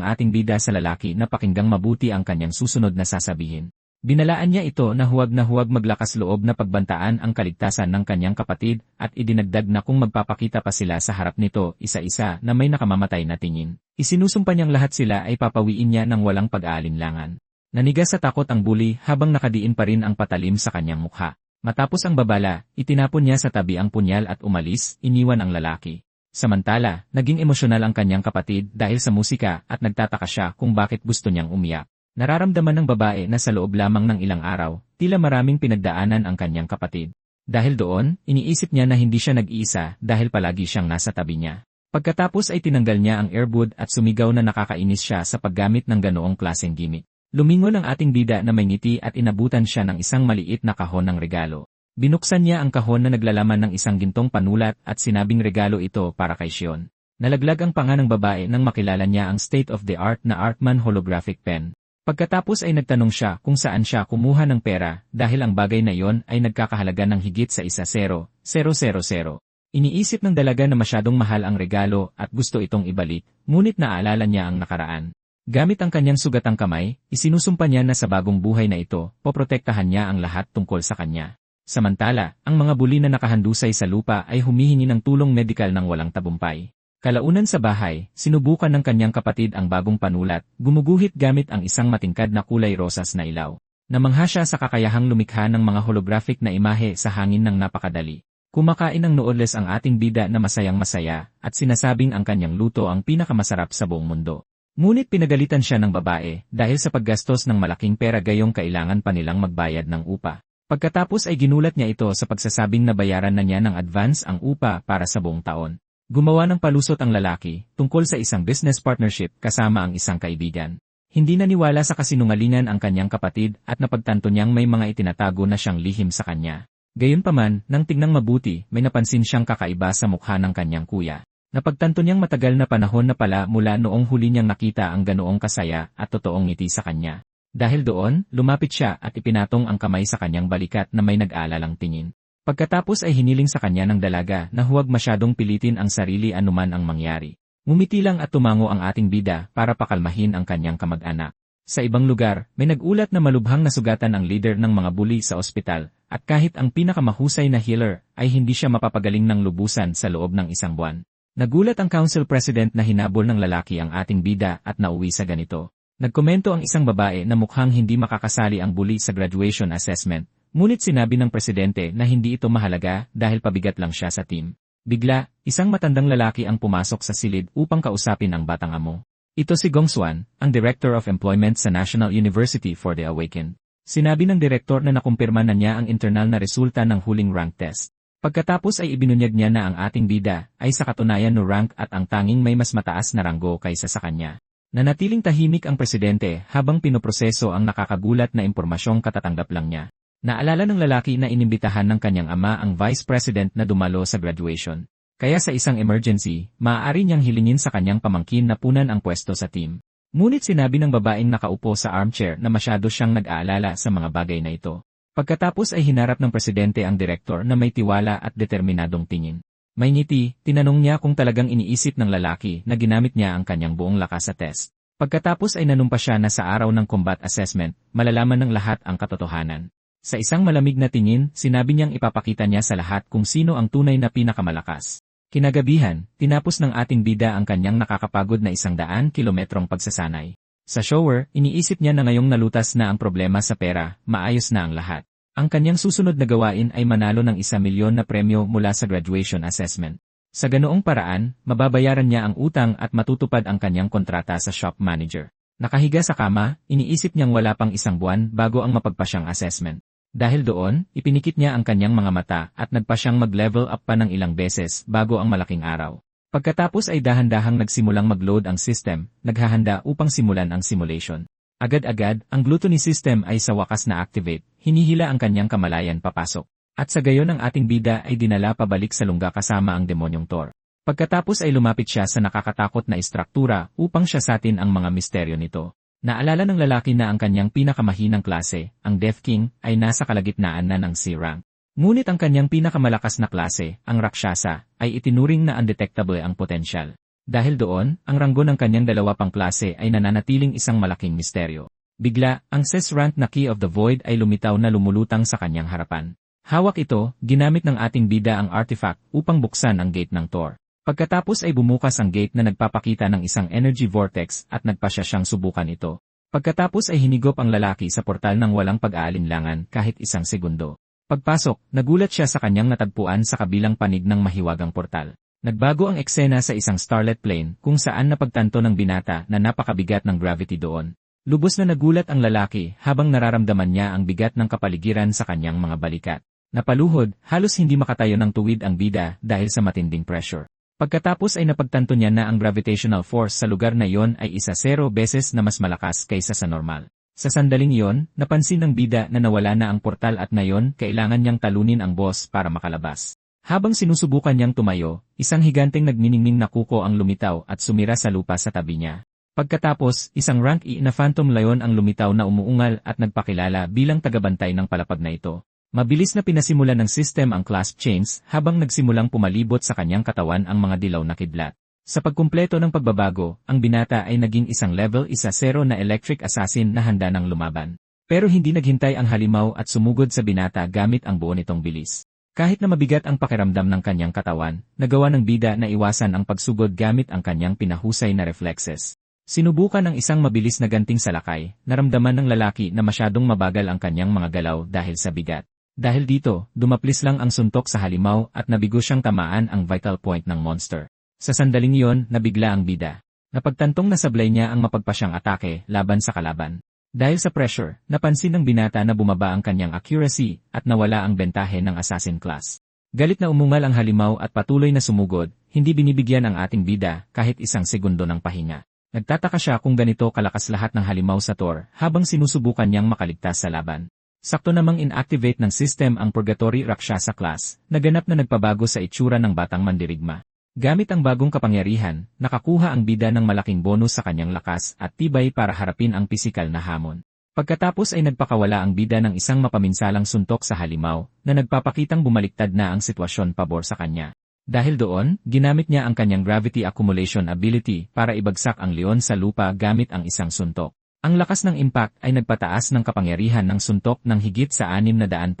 ating bida sa lalaki na pakinggang mabuti ang kanyang susunod na sasabihin. Binalaan niya ito na huwag maglakas loob na pagbantaan ang kaligtasan ng kanyang kapatid at idinagdag na kung magpapakita pa sila sa harap nito isa-isa na may nakamamatay na tingin. Isinusumpa niyang lahat sila ay papawiin niya ng walang pag-aalinlangan. Nanigas sa takot ang bully habang nakadiin pa rin ang patalim sa kanyang mukha. Matapos ang babala, itinapon niya sa tabi ang punyal at umalis, iniwan ang lalaki. Samantala, naging emosyonal ang kanyang kapatid dahil sa musika at nagtataka siya kung bakit gusto niyang umiyak. Nararamdaman ng babae na sa loob lamang ng ilang araw, tila maraming pinagdaanan ang kanyang kapatid. Dahil doon, iniisip niya na hindi siya nag-iisa dahil palagi siyang nasa tabi niya. Pagkatapos ay tinanggal niya ang earbud at sumigaw na nakakainis siya sa paggamit ng ganoong klaseng gimmick. Lumingon ang ating bida na may ngiti at inabutan siya ng isang maliit na kahon ng regalo. Binuksan niya ang kahon na naglalaman ng isang gintong panulat at sinabing regalo ito para kay Shion. Nalaglag ang panga ng babae nang makilala niya ang state-of-the-art na Artman holographic pen. Pagkatapos ay nagtanong siya kung saan siya kumuha ng pera dahil ang bagay na iyon ay nagkakahalaga ng higit sa 1,000,000. Iniisip ng dalaga na masyadong mahal ang regalo at gusto itong ibalik, ngunit naaalala niya ang nakaraan. Gamit ang kanyang sugatang kamay, isinusumpa niya na sa bagong buhay na ito, poprotektahan niya ang lahat tungkol sa kanya. Samantala, ang mga buli na nakahandusay sa lupa ay humihingi ng tulong medikal ng walang tabumpay. Kalaunan sa bahay, sinubukan ng kanyang kapatid ang bagong panulat, gumuguhit gamit ang isang matingkad na kulay rosas na ilaw. Namangha siya sa kakayahang lumikha ng mga holographic na imahe sa hangin ng napakadali. Kumakain ng noodles ang ating bida na masayang-masaya, at sinasabing ang kanyang luto ang pinakamasarap sa buong mundo. Ngunit pinagalitan siya ng babae dahil sa paggastos ng malaking pera gayong kailangan pa nilang magbayad ng upa. Pagkatapos ay ginulat niya ito sa pagsasabing na bayaran na niya ng advance ang upa para sa buong taon. Gumawa ng palusot ang lalaki tungkol sa isang business partnership kasama ang isang kaibigan. Hindi naniwala sa kasinungalingan ang kanyang kapatid at napagtanto niyang may mga itinatago na siyang lihim sa kanya. Gayunpaman, nang tingnang mabuti, may napansin siyang kakaiba sa mukha ng kanyang kuya. Napagtanto niyang matagal na panahon na pala mula noong huli niyang nakita ang ganoong kasaya at totoong ngiti sa kanya. Dahil doon, lumapit siya at ipinatong ang kamay sa kanyang balikat na may nag-aalalang tingin. Pagkatapos ay hiniling sa kanya ng dalaga na huwag masyadong pilitin ang sarili anuman ang mangyari. Ngumiti lang at tumango ang ating bida para pakalmahin ang kanyang kamag-anak. Sa ibang lugar, may nag-ulat na malubhang nasugatan ang leader ng mga bully sa ospital, at kahit ang pinakamahusay na healer ay hindi siya mapapagaling ng lubusan sa loob ng isang buwan. Nagulat ang council president na hinabol ng lalaki ang ating bida at nauwi sa ganito. Nagkomento ang isang babae na mukhang hindi makakasali ang bully sa graduation assessment. Ngunit sinabi ng presidente na hindi ito mahalaga dahil pabigat lang siya sa team. Bigla, isang matandang lalaki ang pumasok sa silid upang kausapin ang batang amo. Ito si Gong Xuan, ang Director of Employment sa National University for the Awakened. Sinabi ng direktor na nakumpirma na niya ang internal na resulta ng huling rank test. Pagkatapos ay ibinunyag niya na ang ating bida ay sa katunayan no rank at ang tanging may mas mataas na ranggo kaysa sa kanya. Nanatiling tahimik ang presidente habang pinoproseso ang nakakagulat na impormasyong katatanggap lang niya. Naalala ng lalaki na inimbitahan ng kanyang ama ang vice president na dumalo sa graduation. Kaya sa isang emergency, maaari niyang hilingin sa kanyang pamangkin na punan ang pwesto sa team. Ngunit sinabi ng babaeng nakaupo sa armchair na masyado siyang nag-aalala sa mga bagay na ito. Pagkatapos ay hinarap ng presidente ang direktor na may tiwala at determinadong tingin. May ngiti, tinanong niya kung talagang iniisip ng lalaki na ginamit niya ang kanyang buong lakas sa test. Pagkatapos ay nanumpa siya na sa araw ng combat assessment, malalaman ng lahat ang katotohanan. Sa isang malamig na tingin, sinabi niyang ipapakita niya sa lahat kung sino ang tunay na pinakamalakas. Kinagabihan, tinapos ng ating bida ang kanyang nakakapagod na 100 kilometrong pagsasanay. Sa shower, iniisip niya na ngayong nalutas na ang problema sa pera, maayos na ang lahat. Ang kanyang susunod na gawain ay manalo ng 1,000,000 na premyo mula sa graduation assessment. Sa ganoong paraan, mababayaran niya ang utang at matutupad ang kanyang kontrata sa shop manager. Nakahiga sa kama, iniisip niyang wala pang 1 buwan bago ang mapagpasyang assessment. Dahil doon, ipinikit niya ang kanyang mga mata at nagpa siyang mag-level up pa ng ilang beses bago ang malaking araw. Pagkatapos ay dahan-dahang nagsimulang mag-load ang system, naghahanda upang simulan ang simulation. Agad-agad, ang gluttony system ay sa wakas na activate, hinihila ang kanyang kamalayan papasok. At sa gayon ang ating bida ay dinala pabalik sa lungga kasama ang demonyong Thor. Pagkatapos ay lumapit siya sa nakakatakot na istruktura upang siyasatin ang mga misteryo nito. Naalala ng lalaki na ang kanyang pinakamahinang klase, ang Death King, ay nasa kalagitnaan na ng C-rank. Ngunit ang kanyang pinakamalakas na klase, ang Rakshasa, ay itinuring na undetectable ang potensyal. Dahil doon, ang ranggo ng kanyang dalawa pang klase ay nananatiling isang malaking misteryo. Bigla, ang C-rank na Key of the Void ay lumitaw na lumulutang sa kanyang harapan. Hawak ito, ginamit ng ating bida ang artifact upang buksan ang gate ng Thor. Pagkatapos ay bumukas ang gate na nagpapakita ng isang energy vortex at nagpasya siyang subukan ito. Pagkatapos ay hinigop ang lalaki sa portal ng walang pag-aalinlangan kahit 1 segundo. Pagpasok, nagulat siya sa kanyang natagpuan sa kabilang panig ng mahiwagang portal. Nagbago ang eksena sa isang starlit plane kung saan napagtanto ng binata na napakabigat ng gravity doon. Lubos na nagulat ang lalaki habang nararamdaman niya ang bigat ng kapaligiran sa kanyang mga balikat. Napaluhod, halos hindi makatayo ng tuwid ang bida dahil sa matinding pressure. Pagkatapos ay napagtanto niya na ang gravitational force sa lugar na iyon ay 10 beses na mas malakas kaysa sa normal. Sa sandaling iyon, napansin ng bida na nawala na ang portal at ngayon kailangan niyang talunin ang boss para makalabas. Habang sinusubukan niyang tumayo, isang higanteng nagniningning na kuko ang lumitaw at sumira sa lupa sa tabi niya. Pagkatapos, isang rank E na Phantom Lion ang lumitaw na umuungal at nagpakilala bilang tagabantay ng palapag na ito. Mabilis na pinasimulan ng system ang clasp chains habang nagsimulang pumalibot sa kanyang katawan ang mga dilaw na kidlat. Sa pagkumpleto ng pagbabago, ang binata ay naging isang level 1-0 na electric assassin na handa ng lumaban. Pero hindi naghintay ang halimaw at sumugod sa binata gamit ang buo nitong bilis. Kahit na mabigat ang pakiramdam ng kanyang katawan, nagawa ng bida na iwasan ang pagsugod gamit ang kanyang pinahusay na reflexes. Sinubukan ng isang mabilis na ganting salakay, naramdaman ng lalaki na masyadong mabagal ang kanyang mga galaw dahil sa bigat. Dahil dito, dumaplis lang ang suntok sa halimaw at nabigo siyang tamaan ang vital point ng monster. Sa sandaling iyon, nabigla ang bida. Napagtantong nasablay niya ang mapagpasyang atake laban sa kalaban. Dahil sa pressure, napansin ng binata na bumaba ang kanyang accuracy at nawala ang bentahe ng assassin class. Galit na umungal ang halimaw at patuloy na sumugod, hindi binibigyan ang ating bida kahit isang segundo ng pahinga. Nagtataka siya kung ganito kalakas lahat ng halimaw sa Thor habang sinusubukan niyang makaligtas sa laban. Sakto namang inactivate ng system ang Purgatory Rakshasa class, naganap na nagpabago sa itsura ng batang mandirigma. Gamit ang bagong kapangyarihan, nakakuha ang bida ng malaking bonus sa kanyang lakas at tibay para harapin ang pisikal na hamon. Pagkatapos ay nagpakawala ang bida ng isang mapaminsalang suntok sa halimaw na nagpapakitang bumaliktad na ang sitwasyon pabor sa kanya. Dahil doon, ginamit niya ang kanyang gravity accumulation ability para ibagsak ang leon sa lupa gamit ang isang suntok. Ang lakas ng impact ay nagpataas ng kapangyarihan ng suntok ng higit sa 600%.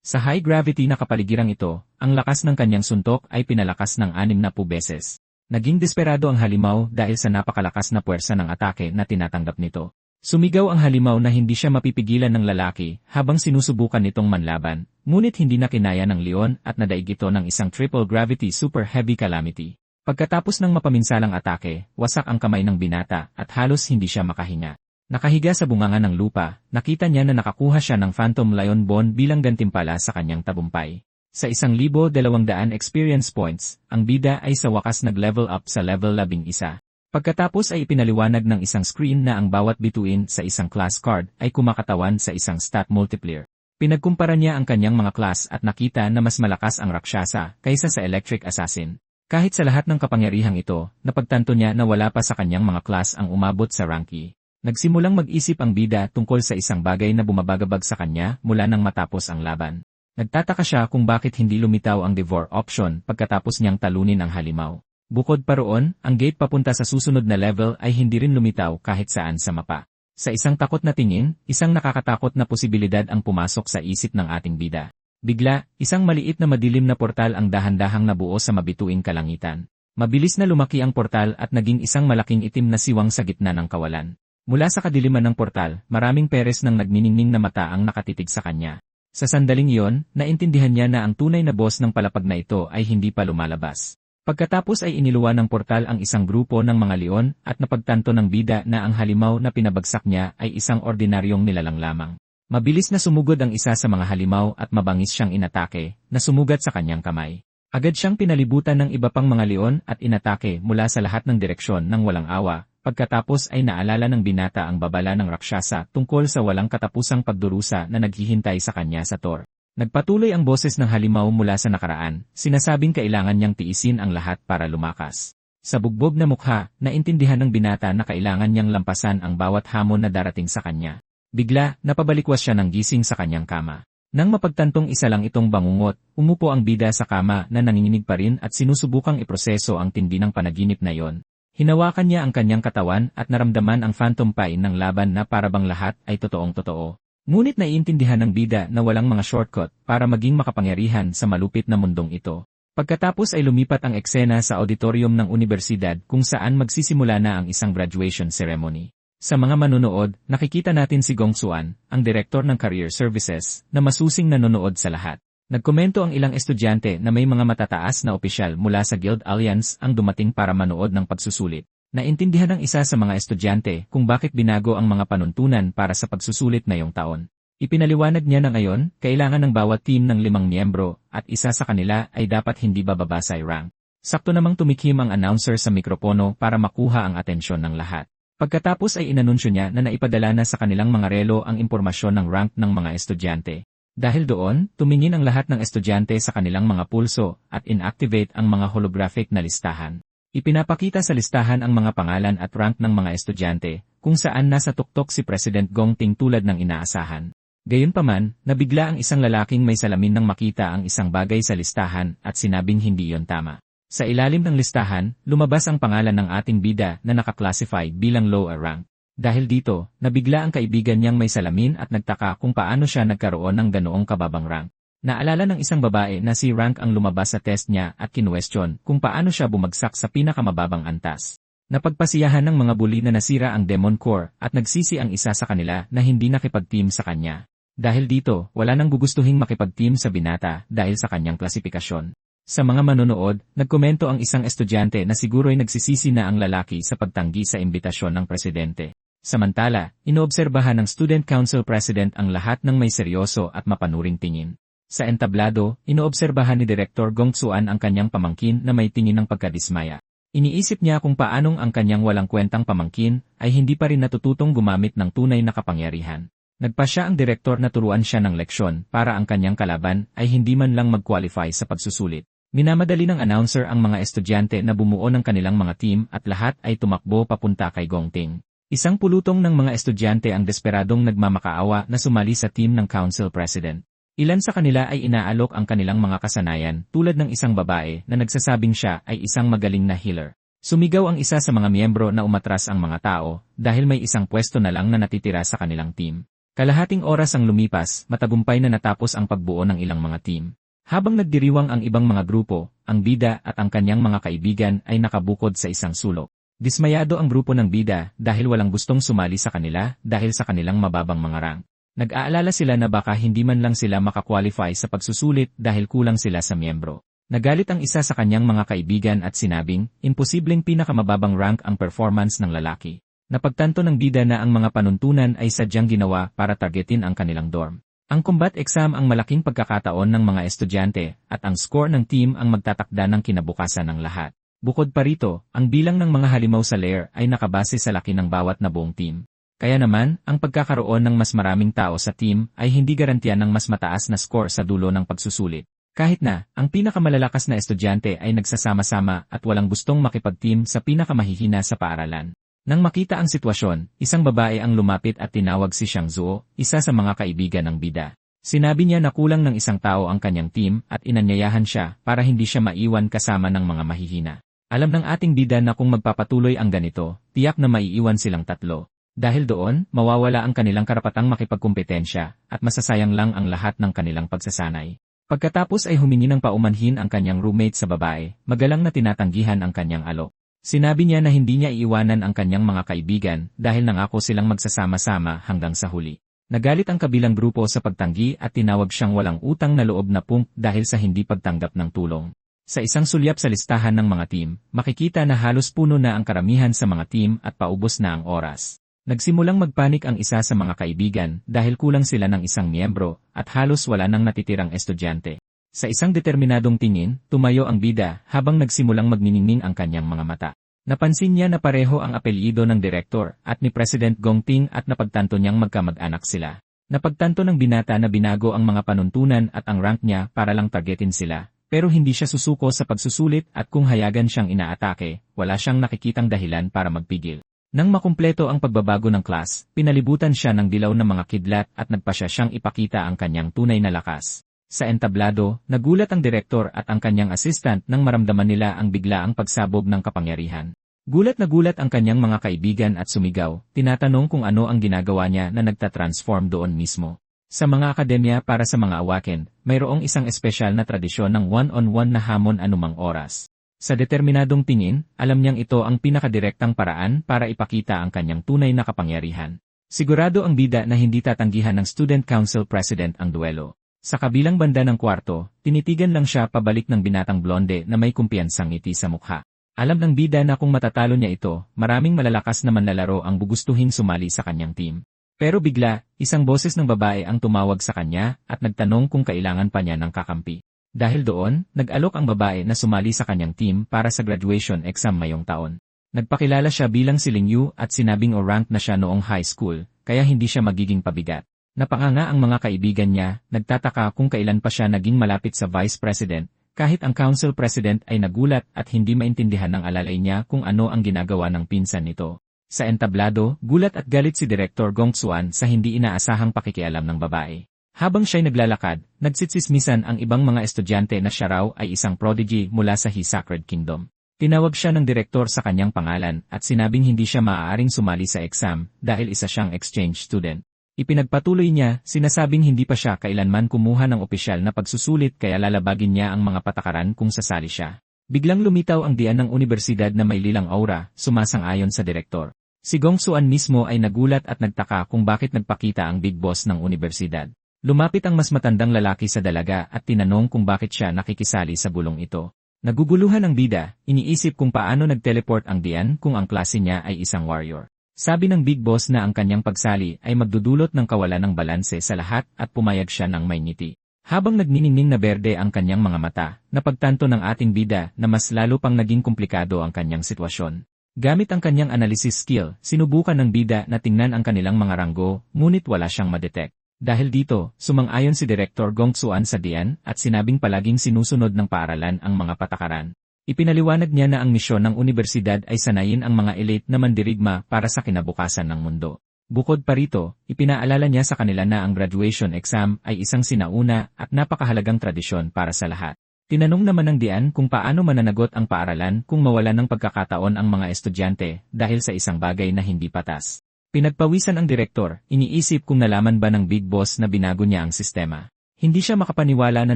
Sa high gravity na kapaligirang ito, ang lakas ng kanyang suntok ay pinalakas ng 60 beses. Naging desperado ang halimaw dahil sa napakalakas na puwersa ng atake na tinatanggap nito. Sumigaw ang halimaw na hindi siya mapipigilan ng lalaki habang sinusubukan nitong manlaban, ngunit hindi na kinaya ng leon at nadaig ito ng isang triple gravity super heavy calamity. Pagkatapos ng mapaminsalang atake, wasak ang kamay ng binata at halos hindi siya makahinga. Nakahiga sa bunganga ng lupa, nakita niya na nakakuha siya ng Phantom Lion Bone bilang gantimpala sa kanyang tagumpay. Sa 1,200 experience points, ang bida ay sa wakas nag-level up sa level 11. Pagkatapos ay ipinaliwanag ng isang screen na ang bawat bituin sa isang class card ay kumakatawan sa isang stat multiplier. Pinagkumpara niya ang kanyang mga class at nakita na mas malakas ang Rakshasa kaysa sa Electric Assassin. Kahit sa lahat ng kapangyarihang ito, napagtanto niya na wala pa sa kanyang mga class ang umabot sa rank E. Nagsimulang mag-isip ang bida tungkol sa isang bagay na bumabagabag sa kanya mula nang matapos ang laban. Nagtataka siya kung bakit hindi lumitaw ang Devour option pagkatapos niyang talunin ang halimaw. Bukod pa roon, ang gate papunta sa susunod na level ay hindi rin lumitaw kahit saan sa mapa. Sa isang takot na tingin, isang nakakatakot na posibilidad ang pumasok sa isip ng ating bida. Bigla, isang maliit na madilim na portal ang dahan-dahang nabuo sa mabituing kalangitan. Mabilis na lumaki ang portal at naging isang malaking itim na siwang sa gitna ng kawalan. Mula sa kadiliman ng portal, maraming peres ng nagniningning na mata ang nakatitig sa kanya. Sa sandaling iyon, naintindihan niya na ang tunay na boss ng palapag na ito ay hindi pa lumalabas. Pagkatapos ay iniluwa ng portal ang isang grupo ng mga leon at napagtanto ng bida na ang halimaw na pinabagsak niya ay isang ordinaryong nilalang lamang. Mabilis na sumugod ang isa sa mga halimaw at mabangis siyang inatake, na sumugat sa kanyang kamay. Agad siyang pinalibutan ng iba pang mga leon at inatake mula sa lahat ng direksyon ng walang awa. Pagkatapos ay naalala ng binata ang babala ng Rakshasa tungkol sa walang katapusang pagdurusa na naghihintay sa kanya sa Thor. Nagpatuloy ang boses ng halimaw mula sa nakaraan, sinasabing kailangan niyang tiisin ang lahat para lumakas. Sa bugbog na mukha, naintindihan ng binata na kailangan niyang lampasan ang bawat hamon na darating sa kanya. Bigla, napabalikwas siya ng gising sa kanyang kama. Nang mapagtantong isa lang itong bangungot, umupo ang bida sa kama na nanginginig pa rin at sinusubukang iproseso ang tindi ng panaginip na yon. Hinawakan niya ang kanyang katawan at naramdaman ang phantom pain ng laban na parabang lahat ay totoong-totoo. Ngunit naiintindihan ng bida na walang mga shortcut para maging makapangyarihan sa malupit na mundong ito. Pagkatapos ay lumipat ang eksena sa auditorium ng universidad kung saan magsisimula na ang isang graduation ceremony. Sa mga manonood, nakikita natin si Gong Xuan, ang direktor ng Career Services, na masusing nanonood sa lahat. Nagkomento ang ilang estudyante na may mga matataas na opisyal mula sa Guild Alliance ang dumating para manood ng pagsusulit. Naintindihan ng isa sa mga estudyante kung bakit binago ang mga panuntunan para sa pagsusulit ngayong taon. Ipinaliwanag niya na ngayon, kailangan ng bawat team ng 5 miyembro at isa sa kanila ay dapat hindi bababa sa rank. Sakto namang tumikim ang announcer sa mikropono para makuha ang atensyon ng lahat. Pagkatapos ay inanunsyo niya na naipadala na sa kanilang mga relo ang impormasyon ng rank ng mga estudyante. Dahil doon, tumingin ang lahat ng estudyante sa kanilang mga pulso at inactivate ang mga holographic na listahan. Ipinapakita sa listahan ang mga pangalan at rank ng mga estudyante, kung saan nasa tuktok si President Gong Ting tulad ng inaasahan. Gayunpaman, nabigla ang isang lalaking may salamin nang makita ang isang bagay sa listahan at sinabing hindi iyon tama. Sa ilalim ng listahan, lumabas ang pangalan ng ating bida na nakaklasify bilang lower rank. Dahil dito, nabigla ang kaibigan niyang may salamin at nagtaka kung paano siya nagkaroon ng ganoong kababang rank. Naalala ng isang babae na si Rank ang lumabas sa test niya at kinwestiyon kung paano siya bumagsak sa pinakamababang antas. Napagpasiyahan ng mga bully na nasira ang Demon Core at nagsisi ang isa sa kanila na hindi nakipag-team sa kanya. Dahil dito, wala nang gugustuhing makipag-team sa binata dahil sa kanyang klasifikasyon. Sa mga manonood, nagkomento ang isang estudyante na siguro'y nagsisisi na ang lalaki sa pagtanggi sa imbitasyon ng presidente. Samantala, inoobserbahan ng Student Council President ang lahat ng may seryoso at mapanuring tingin. Sa entablado, inoobserbahan ni Director Gong Tsuan ang kanyang pamangkin na may tingin ng pagkadismaya. Iniisip niya kung paanong ang kanyang walang kwentang pamangkin ay hindi pa rin natututong gumamit ng tunay na kapangyarihan. Nagpa siya ang direktor na turuan siya ng leksyon para ang kanyang kalaban ay hindi man lang mag-qualify sa pagsusulit. Minamadali ng announcer ang mga estudyante na bumuo ng kanilang mga team at lahat ay tumakbo papunta kay Gong Ting. Isang pulutong ng mga estudyante ang desperadong nagmamakaawa na sumali sa team ng Council President. Ilan sa kanila ay inaalok ang kanilang mga kasanayan tulad ng isang babae na nagsasabing siya ay isang magaling na healer. Sumigaw ang isa sa mga miyembro na umatras ang mga tao dahil may isang pwesto na lang na natitira sa kanilang team. Kalahating oras ang lumipas, matagumpay na natapos ang pagbuo ng ilang mga team. Habang nagdiriwang ang ibang mga grupo, ang bida at ang kanyang mga kaibigan ay nakabukod sa isang sulok. Dismayado ang grupo ng bida dahil walang gustong sumali sa kanila dahil sa kanilang mababang mga rank. Nag-aalala sila na baka hindi man lang sila makakwalify sa pagsusulit dahil kulang sila sa miyembro. Nagalit ang isa sa kanyang mga kaibigan at sinabing, imposibleng pinakamababang rank ang performance ng lalaki. Napagtanto ng bida na ang mga panuntunan ay sadyang ginawa para targetin ang kanilang dorm. Ang combat exam ang malaking pagkakataon ng mga estudyante at ang score ng team ang magtatakda ng kinabukasan ng lahat. Bukod pa rito, ang bilang ng mga halimaw sa lair ay nakabase sa laki ng bawat nabuong team. Kaya naman, ang pagkakaroon ng mas maraming tao sa team ay hindi garantiyan ng mas mataas na score sa dulo ng pagsusulit. Kahit na, ang pinakamalalakas na estudyante ay nagsasama-sama at walang gustong makipag-team sa pinakamahihina sa paaralan. Nang makita ang sitwasyon, isang babae ang lumapit at tinawag si Xiang Zuo, isa sa mga kaibigan ng bida. Sinabi niya na kulang ng isang tao ang kanyang team at inanyayahan siya para hindi siya maiwan kasama ng mga mahihina. Alam ng ating bida na kung magpapatuloy ang ganito, tiyak na maiiwan silang tatlo. Dahil doon, mawawala ang kanilang karapatang makipagkumpetensya at masasayang lang ang lahat ng kanilang pagsasanay. Pagkatapos ay humingi ng paumanhin ang kanyang roommate sa babae, magalang na tinatanggihan ang kanyang alok. Sinabi niya na hindi niya iiwanan ang kanyang mga kaibigan dahil nangako silang magsasama-sama hanggang sa huli. Nagalit ang kabilang grupo sa pagtanggi at tinawag siyang walang utang na loob na punk dahil sa hindi pagtanggap ng tulong. Sa isang sulyap sa listahan ng mga team, makikita na halos puno na ang karamihan sa mga team at paubos na ang oras. Nagsimulang magpanik ang isa sa mga kaibigan dahil kulang sila ng isang miyembro at halos wala nang natitirang estudyante. Sa isang determinadong tingin, tumayo ang bida habang nagsimulang magniningning ang kanyang mga mata. Napansin niya na pareho ang apelyido ng direktor at ni President Gong Ting at napagtanto niyang magkamag-anak sila. Napagtanto ng binata na binago ang mga panuntunan at ang rank niya para lang targetin sila. Pero hindi siya susuko sa pagsusulit at kung hayagan siyang inaatake, wala siyang nakikitang dahilan para magpigil. Nang makumpleto ang pagbabago ng class, pinalibutan siya ng dilaw na mga kidlat at nagpasya siyang ipakita ang kanyang tunay na lakas. Sa entablado, nagulat ang direktor at ang kanyang assistant nang maramdaman nila ang biglaang pagsabog ng kapangyarihan. Gulat na gulat ang kanyang mga kaibigan at sumigaw, tinatanong kung ano ang ginagawa niya na nagtatransform doon mismo. Sa mga akademya para sa mga awaken, mayroong isang espesyal na tradisyon ng one-on-one na hamon anumang oras. Sa determinadong tingin, alam niyang ito ang pinakadirektang paraan para ipakita ang kanyang tunay na kapangyarihan. Sigurado ang bida na hindi tatanggihan ng Student Council President ang duelo. Sa kabilang banda ng kwarto, tinitigan lang siya pabalik ng binatang blonde na may kumpiyansang ngiti sa mukha. Alam ng bida na kung matatalo niya ito, maraming malalakas na manlalaro ang gugustuhin sumali sa kanyang team. Pero bigla, isang boses ng babae ang tumawag sa kanya at nagtanong kung kailangan pa niya ng kakampi. Dahil doon, nag-alok ang babae na sumali sa kanyang team para sa graduation exam ngayong taon. Nagpakilala siya bilang si Ling Yu at sinabing o-rank na siya noong high school, kaya hindi siya magiging pabigat. Napanganga ang mga kaibigan niya, nagtataka kung kailan pa siya naging malapit sa vice president, kahit ang council president ay nagulat at hindi maintindihan ng alalay niya kung ano ang ginagawa ng pinsan nito. Sa entablado, gulat at galit si Director Gong Xuan sa hindi inaasahang pakikialam ng babae. Habang siya'y naglalakad, nagsitsismisan ang ibang mga estudyante na siya raw ay isang prodigy mula sa His Sacred Kingdom. Tinawag siya ng direktor sa kanyang pangalan at sinabing hindi siya maaaring sumali sa exam dahil isa siyang exchange student. Ipinagpatuloy niya, sinasabing hindi pa siya kailanman kumuha ng opisyal na pagsusulit kaya lalabagin niya ang mga patakaran kung sasali siya. Biglang lumitaw ang diyan ng universidad na may lilang aura, sumasang-ayon sa direktor. Si Gong Xuan mismo ay nagulat at nagtaka kung bakit nagpakita ang big boss ng universidad. Lumapit ang mas matandang lalaki sa dalaga at tinanong kung bakit siya nakikisali sa bulong ito. Naguguluhan ang bida, iniisip kung paano nag-teleport ang diyan kung ang klase niya ay isang warrior. Sabi ng big boss na ang kanyang pagsali ay magdudulot ng kawalan ng balanse sa lahat at pumayag siya ng may ngiti. Habang nagniningning na berde ang kanyang mga mata, napagtanto ng ating bida na mas lalo pang naging komplikado ang kanyang sitwasyon. Gamit ang kanyang analysis skill, sinubukan ng bida na tingnan ang kanilang mga ranggo, ngunit wala siyang madetect. Dahil dito, sumang-ayon si Director Gong Xuan sa diyan at sinabing palaging sinusunod ng paaralan ang mga patakaran. Ipinaliwanag niya na ang misyon ng universidad ay sanayin ang mga elite na mandirigma para sa kinabukasan ng mundo. Bukod pa rito, ipinaalala niya sa kanila na ang graduation exam ay isang sinauna at napakahalagang tradisyon para sa lahat. Tinanong naman ng diyan kung paano mananagot ang paaralan kung mawalan ng pagkakataon ang mga estudyante dahil sa isang bagay na hindi patas. Pinagpawisan ang direktor, iniisip kung nalaman ba ng big boss na binago niya ang sistema. Hindi siya makapaniwala na